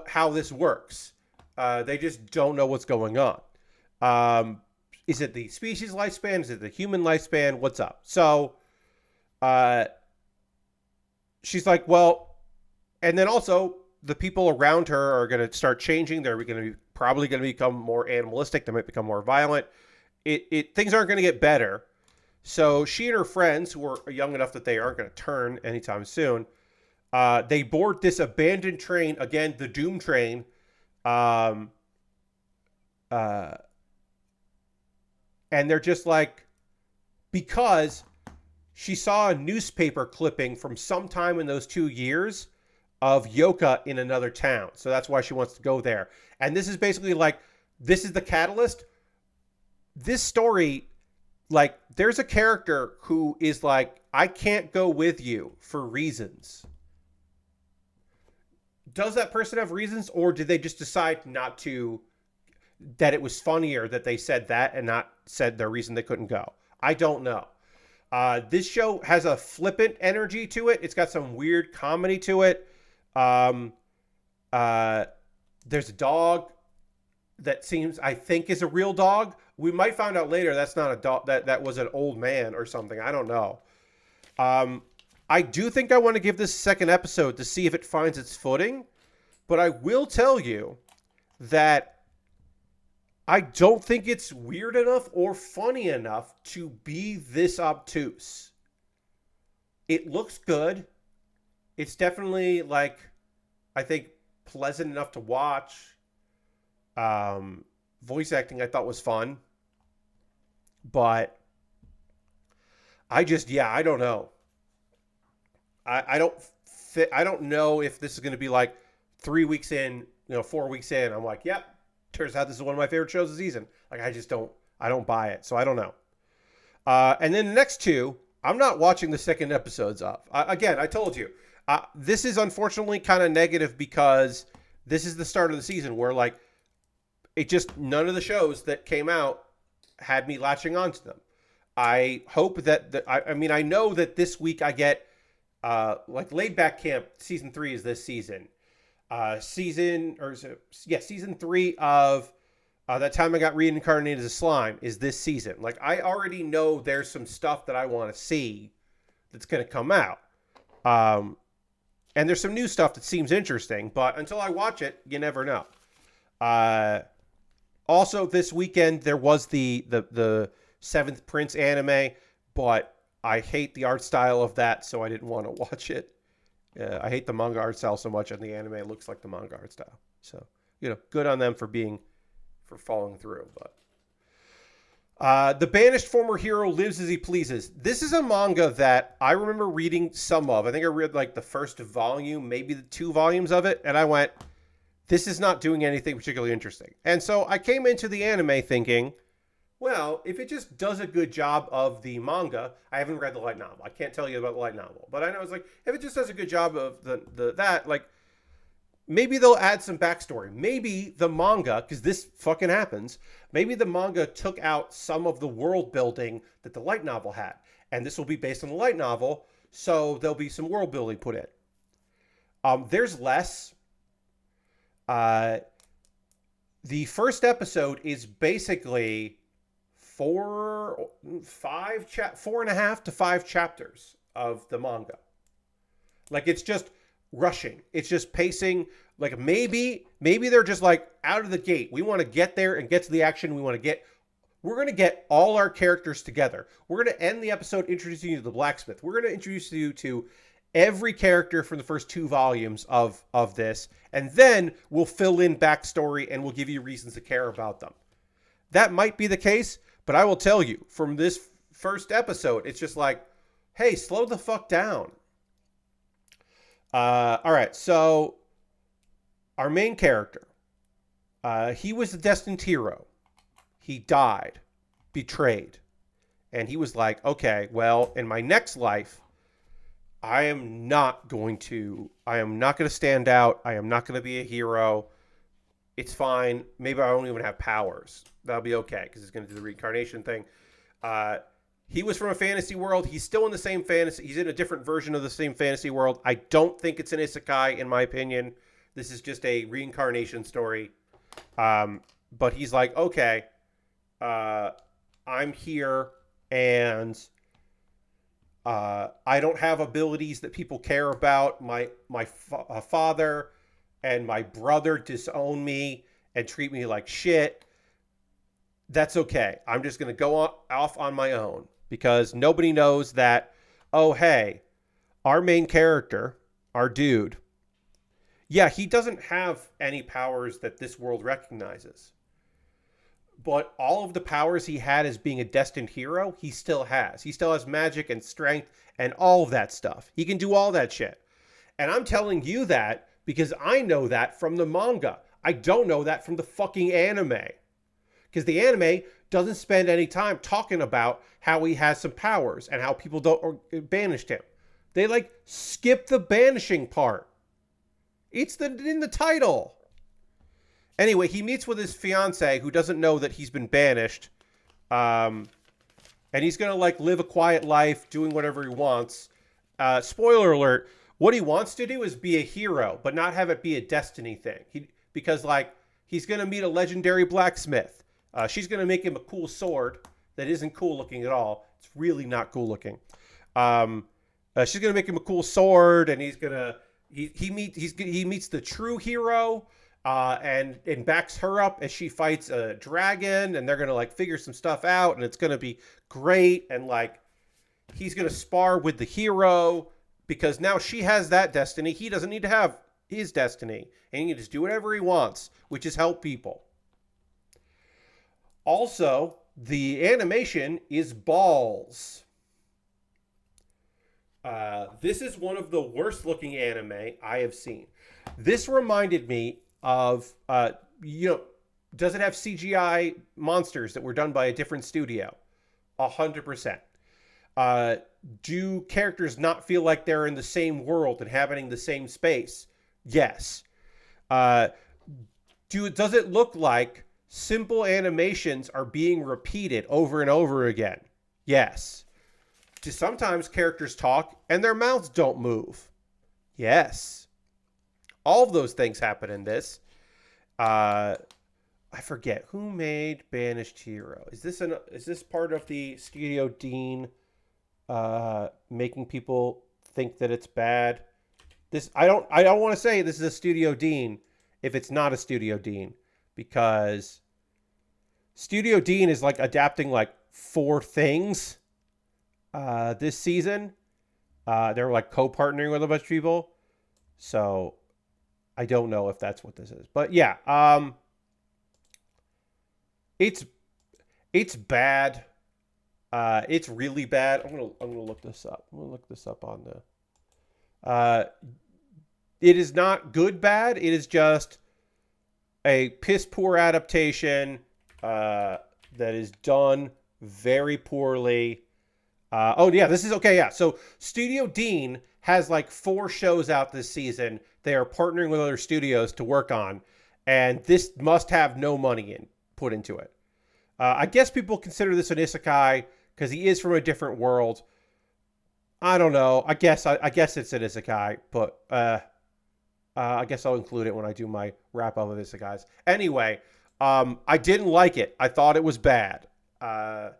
how this works. They just don't know what's going on. Is it the species lifespan? Is it the human lifespan? What's up? So, she's like, well, and then also the people around her are going to start changing. They're going to be probably going to become more animalistic. They might become more violent. Things aren't going to get better. So she and her friends, who are young enough that they aren't going to turn anytime soon, they board this abandoned train, again, the Doom train, and they're just like, because she saw a newspaper clipping from sometime in those 2 years of Yoka in another town. So that's why she wants to go there. And this is basically like, this is the catalyst. This story, like, there's a character who is like, I can't go with you for reasons. Does that person have reasons, or did they just decide not to, that it was funnier that they said that and not said their reason they couldn't go? I don't know. This show has a flippant energy to it. It's got some weird comedy to it. There's a dog that seems, I think, is a real dog. We might find out later that's not a dog, that was an old man or something. I don't know. I do think I want to give this second episode to see if it finds its footing, but I will tell you that I don't think it's weird enough or funny enough to be this obtuse. It looks good. It's definitely, like, I think, pleasant enough to watch. Voice acting I thought was fun. But I don't know. I don't know if this is going to be like 3 weeks in, 4 weeks in, I'm like, yep, turns out this is one of my favorite shows of the season. Like, I don't buy it. So I don't know. And then the next two, I'm not watching the second episodes of. Again, I told you, this is unfortunately kind of negative because this is the start of the season where, like, none of the shows that came out had me latching onto them. I hope that, I know that this week I get, like, Laid Back Camp season 3 is this season. Season 3 of That Time I Got Reincarnated as a Slime is this season. Like, I already know there's some stuff that I want to see that's going to come out. And there's some new stuff that seems interesting, but until I watch it, you never know. Also, this weekend, there was the Seventh Prince anime, but I hate the art style of that, so I didn't want to watch it. I hate the manga art style so much, and the anime looks like the manga art style. So, good on them for following through. But the banished former hero lives as he pleases. This is a manga that I remember reading some of. I think I read, like, the first volume, maybe the 2 volumes of it, and I went, this is not doing anything particularly interesting. And so I came into the anime thinking, well, if it just does a good job of the manga, I haven't read the light novel. I can't tell you about the light novel. But I know it's like, if it just does a good job of that, like, maybe they'll add some backstory. Maybe the manga, because this fucking happens, maybe the manga took out some of the world building that the light novel had. And this will be based on the light novel, so there'll be some world building put in. There's less. The first episode is basically 4.5 to 5 chapters of the manga. Like, it's just rushing. It's just pacing. Like, maybe they're just like, out of the gate, we want to get there and get to the action. We're going to get all our characters together. We're going to end the episode introducing you to the blacksmith. We're going to introduce you to every character from the first 2 volumes of this, and then we'll fill in backstory and we'll give you reasons to care about them. That might be the case, but I will tell you, from this first episode, it's just like, hey, slow the fuck down. All right, so our main character, he was the destined hero. He died, betrayed, and he was like, okay, well, in my next life, I am not going to stand out. I am not going to be a hero. It's fine. Maybe I don't even have powers. That'll be okay, because it's going to do the reincarnation thing. He was from a fantasy world. He's still in the same fantasy. He's in a different version of the same fantasy world. I don't think it's an isekai, in my opinion. This is just a reincarnation story. But he's like, okay, I'm here, and I don't have abilities that people care about. My father and my brother disown me and treat me like shit, that's okay. I'm just going to go off on my own because nobody knows that, oh, hey, our main character, our dude, yeah, he doesn't have any powers that this world recognizes. But all of the powers he had as being a destined hero, he still has. He still has magic and strength and all of that stuff. He can do all that shit. And I'm telling you that because I know that from the manga. I don't know that from the fucking anime. Because the anime doesn't spend any time talking about how he has some powers and how people don't banished him. They like skip the banishing part. It's in the title. Anyway, he meets with his fiance who doesn't know that he's been banished. And he's going to like live a quiet life doing whatever he wants. Spoiler alert, what he wants to do is be a hero, but not have it be a destiny thing. Because like he's going to meet a legendary blacksmith. She's going to make him a cool sword that isn't cool looking at all. It's really not cool looking. She's going to make him a cool sword, and he's going to he meets the true hero. And backs her up as she fights a dragon, and they're gonna like figure some stuff out, and it's gonna be great. And like he's gonna spar with the hero because now she has that destiny. He doesn't need to have his destiny, and he can just do whatever he wants, which is help people. Also, the animation is balls. This is one of the worst looking anime I have seen. This reminded me of, does it have CGI monsters that were done by a different studio? 100%. Do characters not feel like they're in the same world and inhabiting the same space? Yes. Does it look like simple animations are being repeated over and over again? Yes. Do sometimes characters talk and their mouths don't move? Yes. All of those things happen in this. I forget who made Banished Hero. Is this part of the Studio Dean making people think that it's bad? I don't want to say this is a Studio Dean if it's not a Studio Dean, because Studio Dean is like adapting like 4 things this season. They're like co-partnering with a bunch of people. So I don't know if that's what this is, but yeah, it's bad. It's really bad. I'm gonna look this up. I'm gonna look this up on the. It is not good bad. It is just a piss poor adaptation that is done very poorly. Oh yeah, this is okay. Yeah, so Studio Dean has like 4 shows out this season. They are partnering with other studios to work on, and this must have no money put into it. I guess people consider this an isekai because he is from a different world. I don't know. I guess it's an isekai, but I guess I'll include it when I do my wrap up of isekais. Anyway, I didn't like it. I thought it was bad. And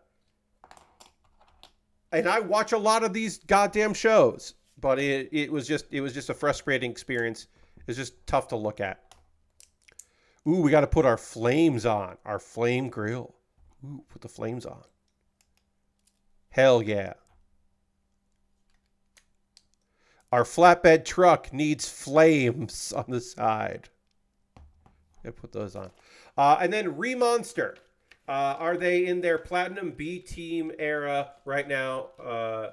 I watch a lot of these goddamn shows. But it was just a frustrating experience. It was just tough to look at. Ooh, we got to put our flames on. Our flame grill. Ooh, put the flames on. Hell yeah. Our flatbed truck needs flames on the side. Yeah, put those on. And then Remonster. Are they in their Platinum B team era right now?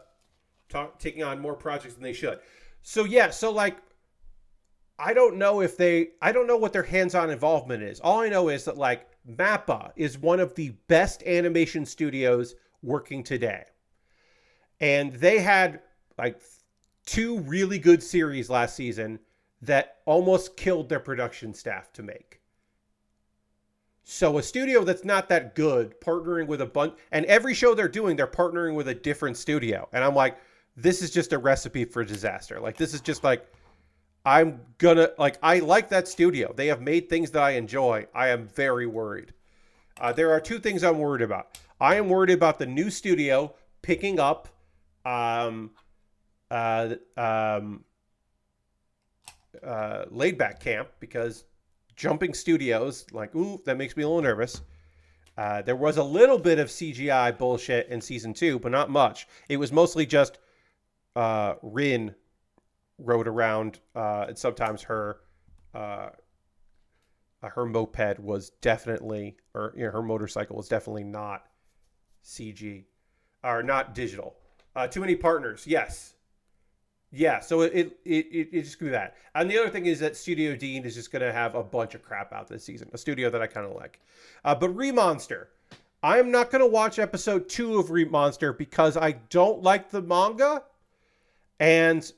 Taking on more projects than they should. So yeah, so like I don't know what their hands-on involvement is. All I know is that like Mappa is one of the best animation studios working today. And they had like 2 really good series last season that almost killed their production staff to make. So a studio that's not that good partnering with a bunch, and every show they're doing, they're partnering with a different studio. And I'm like, this is just a recipe for disaster. Like, this is just like, I like that studio. They have made things that I enjoy. I am very worried. There are 2 things I'm worried about. I am worried about the new studio picking up laid back camp because jumping studios, like, ooh, that makes me a little nervous. There was a little bit of CGI bullshit in season 2, but not much. It was mostly just Rin rode around, and sometimes her moped was definitely, or her motorcycle was definitely not CG or not digital. Too many partners, yes. Yeah, so it just could be that. And the other thing is that Studio Dean is just going to have a bunch of crap out this season. A studio that I kind of like. But Remonster. I'm not going to watch episode 2 of Remonster because I don't like the manga. And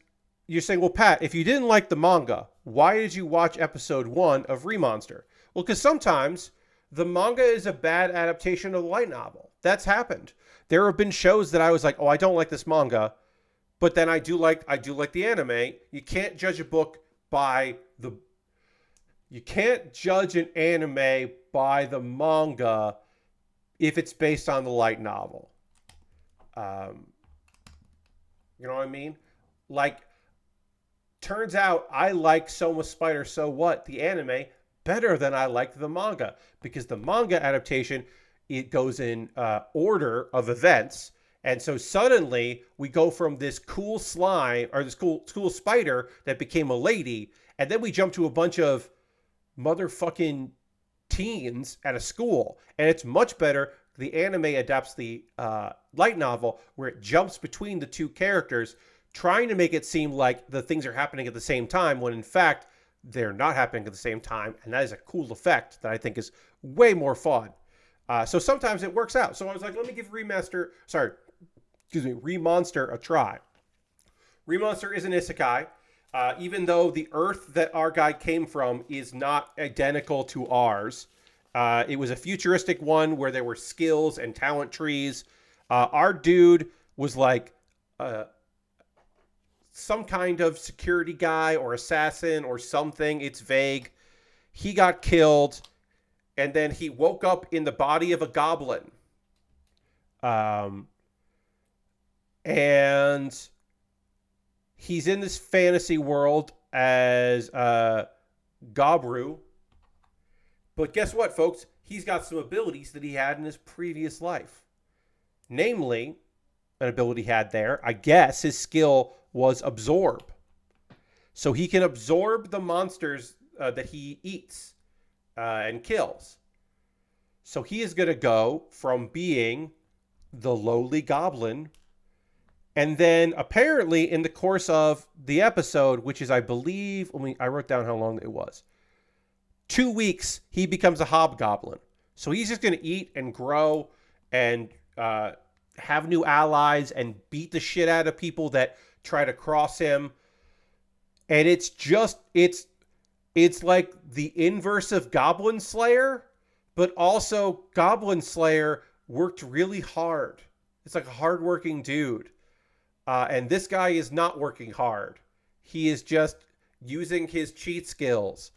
you're saying, well, Pat, if you didn't like the manga, why did you watch episode 1 of Remonster? Well, because sometimes the manga is a bad adaptation of the light novel. That's happened. There have been shows that I was like, oh, I don't like this manga. But then I do like the anime. You can't judge a book by the... You can't judge an anime by the manga if it's based on the light novel. You know what I mean? Like, turns out I like Soma Spider So What, the anime, better than I like the manga. Because the manga adaptation, it goes in order of events. And so suddenly we go from this cool slime or this cool spider that became a lady. And then we jump to a bunch of motherfucking teens at a school. And it's much better. The anime adapts the light novel where it jumps between the two characters, trying to make it seem like the things are happening at the same time when in fact they're not happening at the same time. And that is a cool effect that I think is way more fun. So sometimes it works out. So I was like, let me give Remonster a try. Remonster is an isekai, even though the Earth that our guy came from is not identical to ours. It was a futuristic one where there were skills and talent trees. Our dude was like some kind of security guy or assassin or something. It's vague. He got killed, and then he woke up in the body of a goblin. And he's in this fantasy world as Gabru. But guess what, folks? He's got some abilities that he had in his previous life. Namely, an ability he had there, I guess his skill was absorb. So he can absorb the monsters that he eats and kills. So he is going to go from being the lowly goblin. And then apparently in the course of the episode, which is, I believe, I wrote down how long it was. 2 weeks, he becomes a hobgoblin. So he's just going to eat and grow and have new allies and beat the shit out of people that try to cross him. And it's like the inverse of Goblin Slayer, but also Goblin Slayer worked really hard. It's like a hardworking dude. And this guy is not working hard. He is just using his cheat skills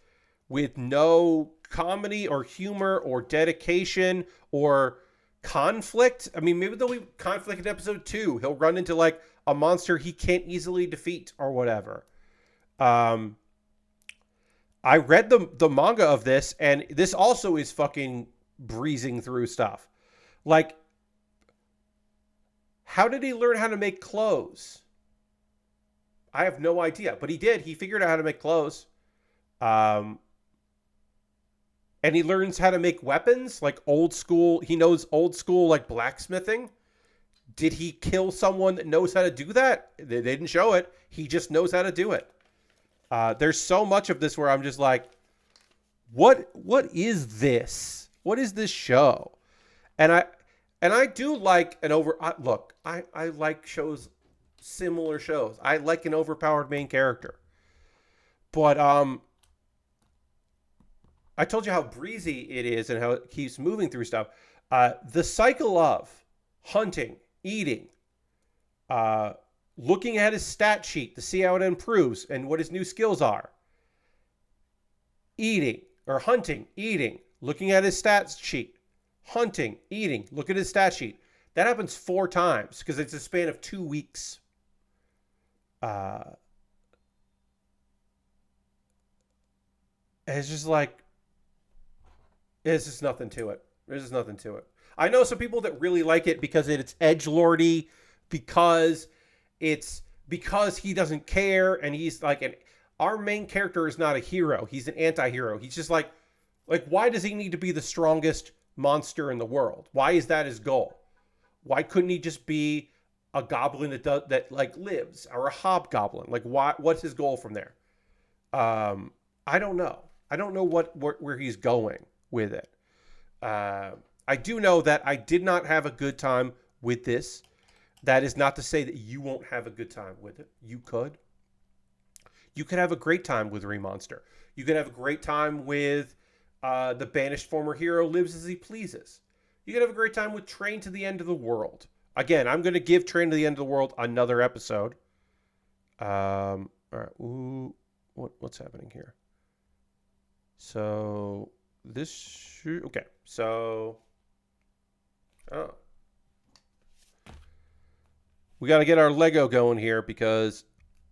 with no comedy or humor or dedication or conflict. I mean, maybe there'll be conflict in episode 2. He'll run into like a monster he can't easily defeat or whatever. I read the manga of this, and this also is fucking breezing through stuff. Like, how did he learn how to make clothes? I have no idea, but he did. He figured out how to make clothes. And he learns how to make weapons, like old school. He knows old school, like blacksmithing. Did he kill someone that knows how to do that? They didn't show it. He just knows how to do it. There's so much of this where I'm just like, what is this? What is this show? And I do like an look, I like shows, similar shows. I like an overpowered main character. But I told you how breezy it is and how it keeps moving through stuff. The cycle of hunting, eating, looking at his stat sheet to see how it improves and what his new skills are. Eating, or hunting, eating, looking at his stats sheet. Hunting, eating, look at his stat sheet. That happens 4 times because it's a span of 2 weeks. And it's just like, there's just nothing to it. There's just nothing to it. I know some people that really like it because it's edgelordy, because because he doesn't care, and he's like our main character is not a hero. He's an anti-hero. He's just like why does he need to be the strongest monster in the world? Why is that his goal? Why couldn't he just be a goblin that like lives, or a hobgoblin? Like what's his goal from there? I don't know. I don't know where he's going with it. I do know that I did not have a good time with this. That is not to say that you won't have a good time with it. You could. You could have a great time with Remonster. You could have a great time with the banished former hero lives as he pleases. You could have a great time with Train to the End of the World. Again, I'm going to give Train to the End of the World another episode. All right. Ooh, what's happening here? So okay. So, we got to get our Lego going here because,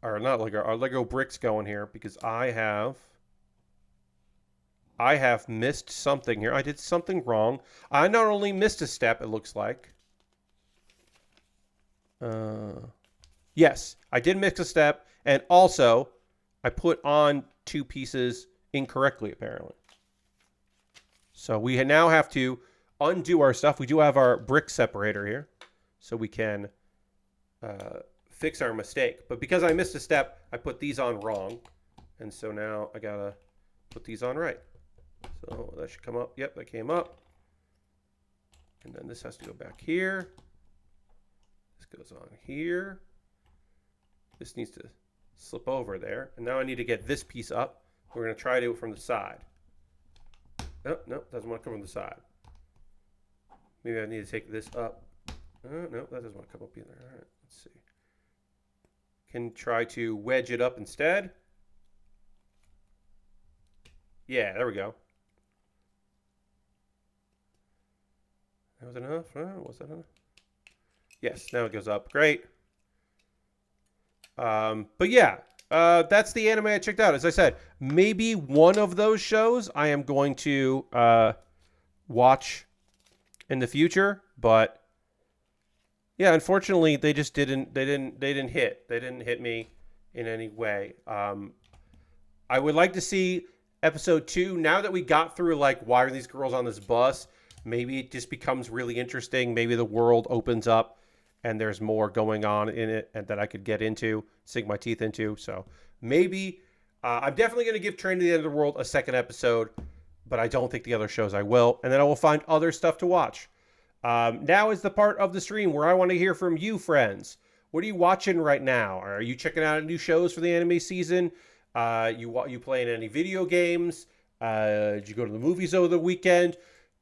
or not Lego, our Lego bricks going here because I have missed something here. I did something wrong. I not only missed a step, it looks like. Yes, I did miss a step, and also I put on 2 pieces incorrectly, apparently. So we now have to undo our stuff. We do have our brick separator here, so we can fix our mistake. But because I missed a step, I put these on wrong, and so now I gotta put these on right. So that should come up. Yep, that came up. And then this has to go back here. This goes on here. This needs to slip over there. And now I need to get this piece up. We're going to try to do it from the side. Oh, no, doesn't want to come from the side. Maybe I need to take this up. No, that doesn't want to come up either. All right, let's see. Can try to wedge it up instead. Yeah, there we go. That was enough? Was that enough? Yes, now it goes up. Great. But yeah, that's the anime I checked out. As I said, maybe one of those shows I am going to watch in the future, but yeah, unfortunately they just didn't hit me in any way. I would like to see episode 2 now that we got through like why are these girls on this bus. Maybe it just becomes really interesting. Maybe the world opens up and there's more going on in it and that I could get into, sink my teeth into. So maybe I'm definitely going to give Train to the End of the World a second episode, but I don't think the other shows I will. And then I will find other stuff to watch. Now is the part of the stream where I want to hear from you, friends. What are you watching right now? Are you checking out new shows for the anime season? You playing any video games? Did you go to the movies over the weekend?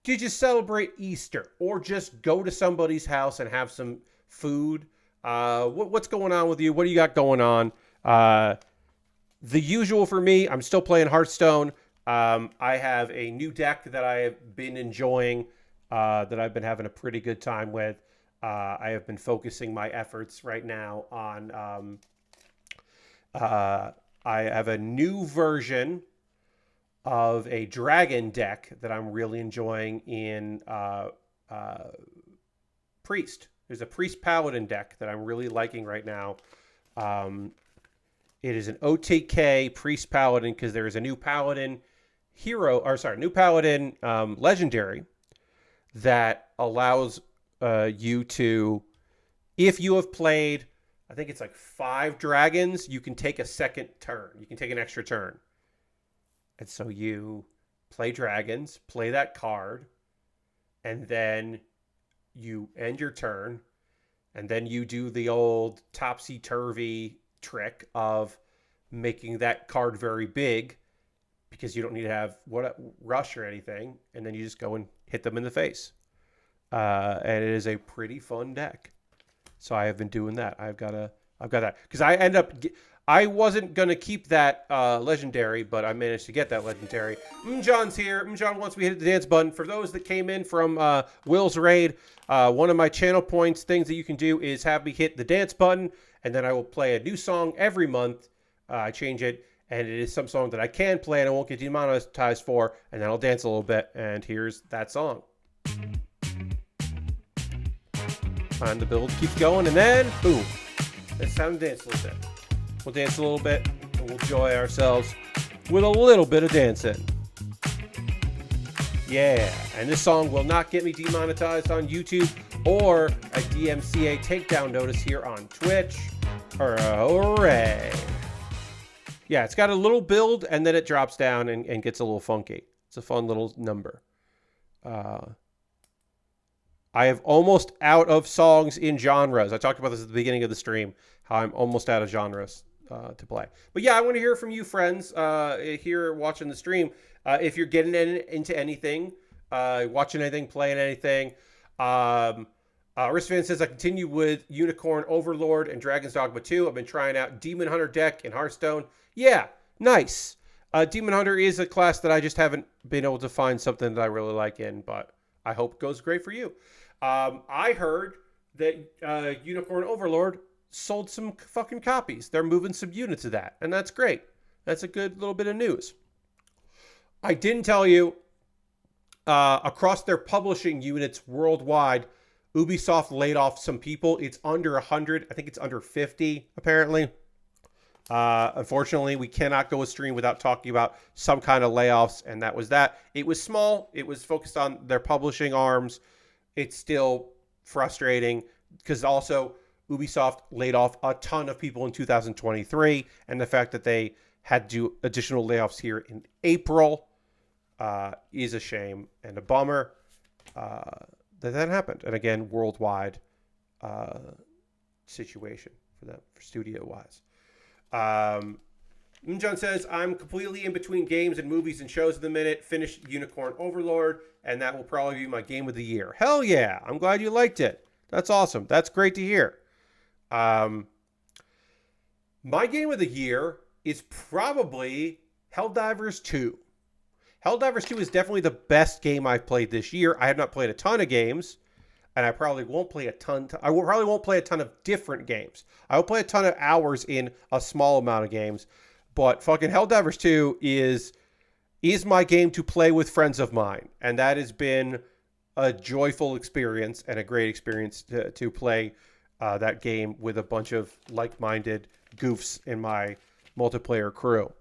Did you celebrate Easter or just go to somebody's house and have some food? What's going on with you? What do you got going on? The usual for me, I'm still playing Hearthstone. I have a new deck that I have been enjoying, that I've been having a pretty good time with. I have been focusing my efforts right now on... I have a new version of a dragon deck that I'm really enjoying in Priest. There's a Priest Paladin deck that I'm really liking right now. It is an OTK Priest Paladin because there is a new Paladin new Paladin legendary that allows you to, if you have played, I think it's like 5 dragons, you can take a second turn. You can take an extra turn. And so you play dragons, play that card, and then you end your turn, and then you do the old topsy-turvy trick of making that card very big because you don't need to have rush or anything, and then you just go and hit them in the face. And it is a pretty fun deck. So I have been doing that. I've got that because I wasn't going to keep that legendary, but I managed to get that legendary. Mjohn's here. Mjohn wants me to hit the dance button. For those that came in from Will's raid, one of my channel points, things that you can do is have me hit the dance button, and then I will play a new song every month. I change it, and it is some song that I can play and I won't get demonetized for, and then I'll dance a little bit. And here's that song. And the build keeps going, and then boom, it's time to dance a little bit. We'll dance a little bit, and we'll enjoy ourselves with a little bit of dancing. Yeah, and this song will not get me demonetized on YouTube or a DMCA takedown notice here on Twitch. Hooray! Yeah, it's got a little build, and then it drops down and gets a little funky. It's a fun little number. I have almost out of songs in genres. I talked about this at the beginning of the stream, how I'm almost out of genres to play. But yeah, I want to hear from you friends here watching the stream. If you're getting into anything, watching anything, playing anything. Wristfan says, I continue with Unicorn Overlord and Dragon's Dogma 2. I've been trying out Demon Hunter deck in Hearthstone. Yeah, nice. Demon Hunter is a class that I just haven't been able to find something that I really like in, but I hope it goes great for you. I heard that Unicorn Overlord sold some fucking copies. They're moving some units of that, and that's great. That's a good little bit of news. I didn't tell you, across their publishing units worldwide, Ubisoft laid off some people. It's under 100. I think it's under 50, apparently. Unfortunately, we cannot go a stream without talking about some kind of layoffs, and that was that. It was small. It was focused on their publishing arms. It's still frustrating because also Ubisoft laid off a ton of people in 2023, and the fact that they had to do additional layoffs here in April is a shame and a bummer that happened. And again, worldwide situation for them, for studio-wise. Moonjohn says, I'm completely in between games and movies and shows at the minute. Finished Unicorn Overlord, and that will probably be my game of the year. Hell yeah. I'm glad you liked it. That's awesome. That's great to hear. My game of the year is probably Helldivers 2. Helldivers 2 is definitely the best game I've played this year. I have not played a ton of games, and I probably won't play a ton. I probably won't play a ton of different games. I will play a ton of hours in a small amount of games, but fucking Helldivers 2 is my game to play with friends of mine, and that has been a joyful experience and a great experience to play that game with a bunch of like-minded goofs in my multiplayer crew.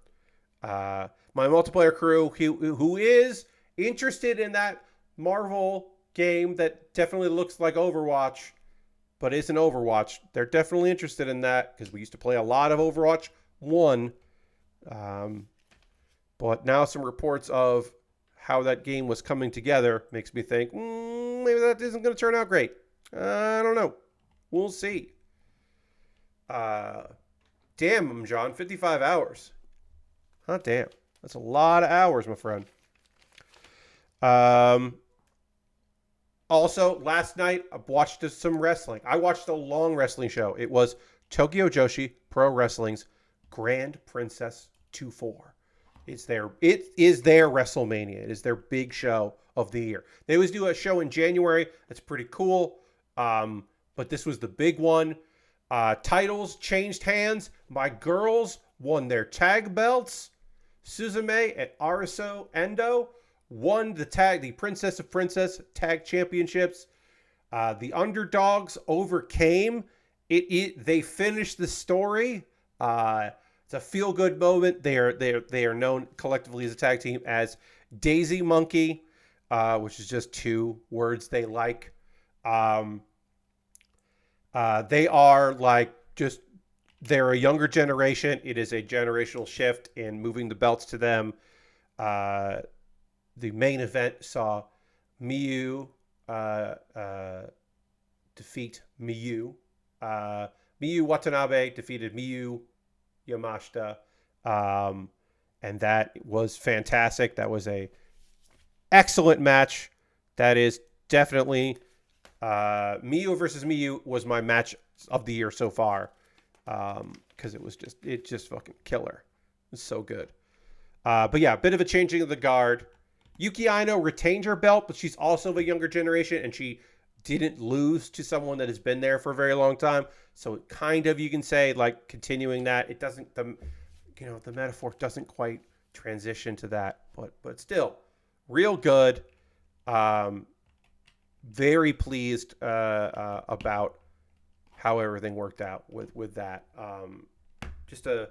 My multiplayer crew who is interested in that Marvel game that definitely looks like Overwatch, but isn't Overwatch. They're definitely interested in that because we used to play a lot of Overwatch 1. But now some reports of how that game was coming together makes me think maybe that isn't going to turn out great. I don't know. We'll see. Damn, John, 55 hours. Hot damn. That's a lot of hours, my friend. Also, last night, I watched some wrestling. I watched a long wrestling show. It was Tokyo Joshi Pro Wrestling's Grand Princess 2-4. It is their WrestleMania. It is their big show of the year. They always do a show in January. That's pretty cool. But this was the big one. Titles changed hands. My girls won their tag belts. Suzume and Ariso Endo won the Princess of Princess tag championships. The underdogs overcame. They finished the story. It's a feel-good moment. They are known collectively as a tag team as Daisy Monkey, which is just two words they like. They are like just, they're a younger generation. It is a generational shift in moving the belts to them. The main event saw Miyu defeat Miyu. Miyu Watanabe defeated Miyu Yamashita. And that was fantastic. That was a excellent match. That is definitely Miyu versus Miyu was my match of the year so far. Because it just fucking killer. It's so good. But yeah, a bit of a changing of the guard. Yuki Aino retained her belt, but she's also of a younger generation, and she didn't lose to someone that has been there for a very long time. So kind of, you can say, like, continuing that. It doesn't, the metaphor doesn't quite transition to that, but still, real good. Very pleased about how everything worked out with that. Just a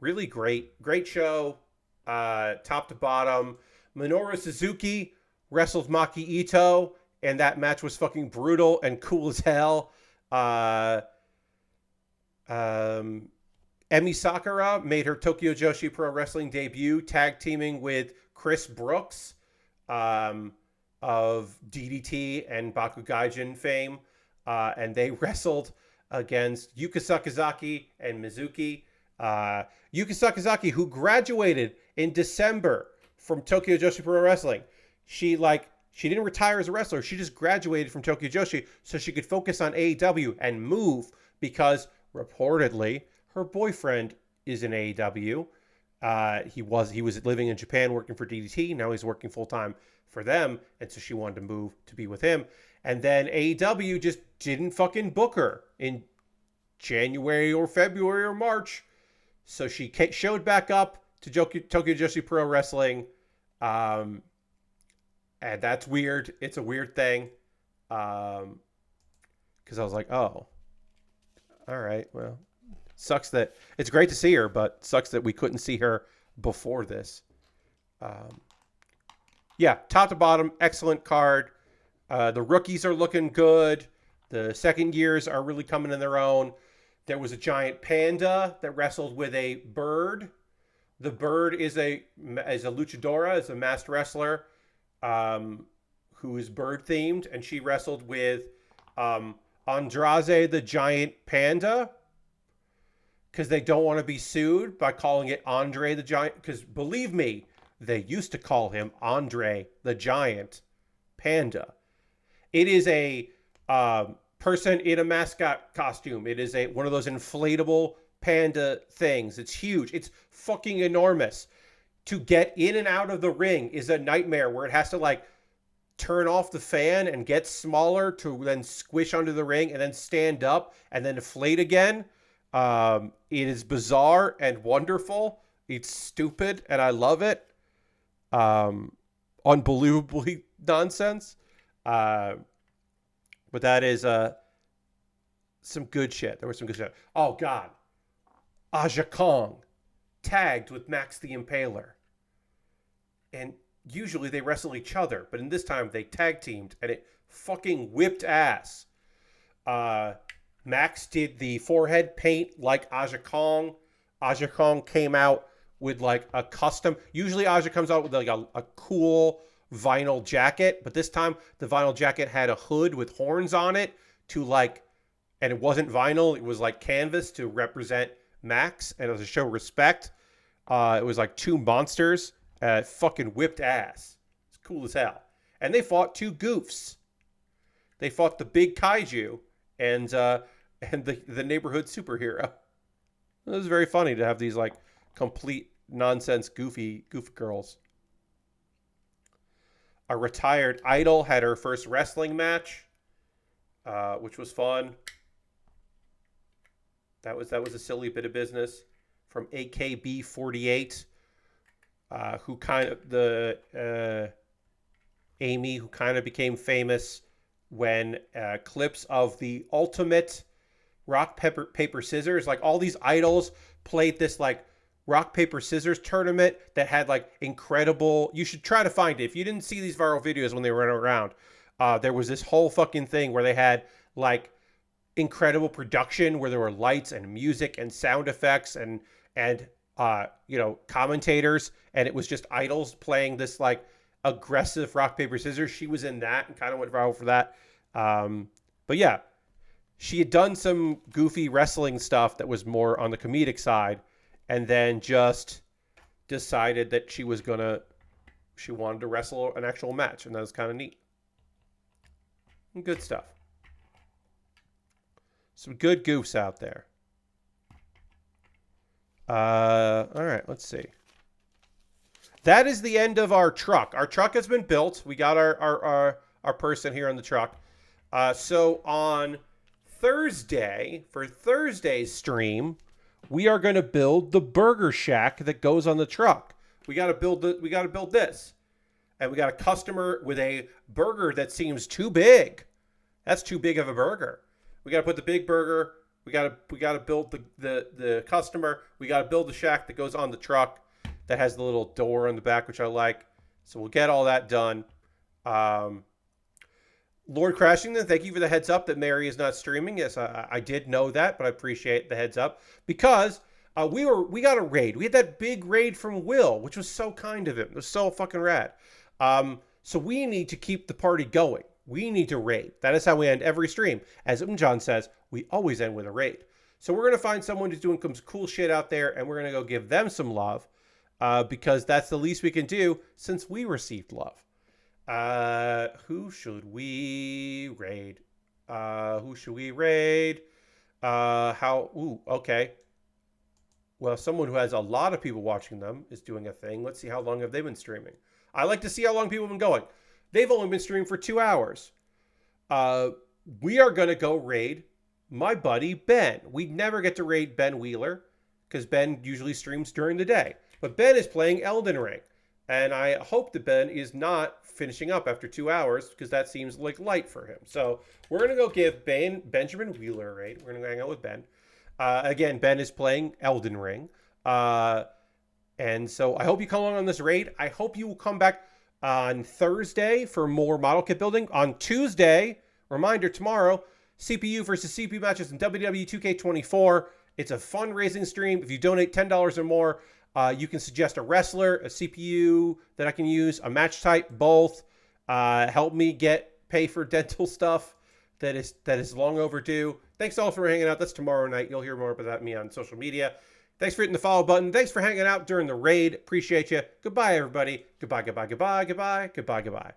really great show, top to bottom. Minoru Suzuki wrestled Maki Ito, and that match was fucking brutal and cool as hell. Emi Sakura made her Tokyo Joshi Pro Wrestling debut, tag teaming with Chris Brooks of DDT and Baku Gaijin fame. And they wrestled against Yuka Sakazaki and Mizuki. Yuka Sakazaki, who graduated in December from Tokyo Joshi Pro Wrestling. She didn't retire as a wrestler. She just graduated from Tokyo Joshi so she could focus on AEW and move, because reportedly her boyfriend is in AEW. He was living in Japan working for DDT. Now he's working full time for them, and so she wanted to move to be with him. And then AEW just didn't fucking book her in January or February or March. So she showed back up to Tokyo Joshi Pro Wrestling. And that's weird. It's a weird thing. Because I was like, oh, all right, well, sucks that it's great to see her, but sucks that we couldn't see her before this. Yeah, top to bottom, excellent card. The rookies are looking good. The second years are really coming in their own. There was a giant panda that wrestled with a bird. The bird is a luchadora, is a masked wrestler who is bird themed, and she wrestled with Andrade the giant panda, because they don't want to be sued by calling it Andre the Giant. Because believe me, they used to call him Andre the Giant Panda. It is a person in a mascot costume. It is one of those inflatable panda things. It's huge. It's fucking enormous. To get in and out of the ring is a nightmare, where it has to turn off the fan and get smaller to then squish under the ring and then stand up and then inflate again. It is bizarre and wonderful. It's stupid and I love it. Unbelievably nonsense. But that is some good shit. There was some good shit. Oh God. Aja Kong tagged with Max the Impaler. And usually they wrestle each other, but in this time they tag teamed and it fucking whipped ass. Max did the forehead paint like Aja Kong. Aja Kong came out with a custom. Usually Aja comes out with a cool vinyl jacket, but this time the vinyl jacket had a hood with horns on it and it wasn't vinyl. It was canvas to represent Max and to show respect. It was two monsters. Fucking whipped ass. It's cool as hell. And they fought two goofs. They fought the big kaiju and the neighborhood superhero. It was very funny to have these complete nonsense goofy girls. A retired idol had her first wrestling match, which was fun. That was a silly bit of business from AKB48, who kind of Amy, who kind of became famous when clips of the ultimate rock paper scissors, all these idols played this rock paper scissors tournament that had incredible. You should try to find it if you didn't see these viral videos when they were around. There was this whole fucking thing where they had incredible production, where there were lights and music and sound effects and commentators, and it was just idols playing this aggressive rock paper scissors. She was in that and kind of went viral for that. But yeah, she had done some goofy wrestling stuff that was more on the comedic side, and then just decided that she wanted to wrestle an actual match, and that was kind of neat. And good stuff. Some good goofs out there. All right, let's see. That is the end of our truck. Our truck has been built. We got our person here on the truck. So on Thursday, for Thursday's stream, we are going to build the burger shack that goes on the truck. We got to build this. And we got a customer with a burger that seems too big. That's too big of a burger. We got to put the big burger. We got to build the customer. We got to build the shack that goes on the truck that has the little door on the back, which I like. So we'll get all that done. Lord Crashington, thank you for the heads up that Mary is not streaming. Yes, I did know that, but I appreciate the heads up because we got a raid. We had that big raid from Will, which was so kind of him. It was so fucking rad. So we need to keep the party going. We need to raid. That is how we end every stream. As John says, we always end with a raid. So we're going to find someone who's doing some cool shit out there, and we're going to go give them some love because that's the least we can do since we received love. Who should we raid? Okay. Well, someone who has a lot of people watching them is doing a thing. Let's see how long have they been streaming. I like to see how long people have been going. They've only been streaming for 2 hours. We are going to go raid my buddy Ben. We never get to raid Ben Wheeler because Ben usually streams during the day. But Ben is playing Elden Ring. And I hope that Ben is not finishing up after 2 hours because that seems like light for him. So we're going to go give Benjamin Wheeler a raid. We're going to go hang out with Ben. Again, Ben is playing Elden Ring. And so I hope you come along on this raid. I hope you will come back on Thursday for more model kit building. On Tuesday, reminder tomorrow, CPU versus CPU matches in WWE 2K24. It's a fundraising stream. If you donate $10 or more, you can suggest a wrestler, a CPU that I can use, a match type, both. Help me pay for dental stuff that is long overdue. Thanks all for hanging out. That's tomorrow night. You'll hear more about me on social media. Thanks for hitting the follow button. Thanks for hanging out during the raid. Appreciate you. Goodbye, everybody. Goodbye, goodbye, goodbye, goodbye, goodbye, goodbye.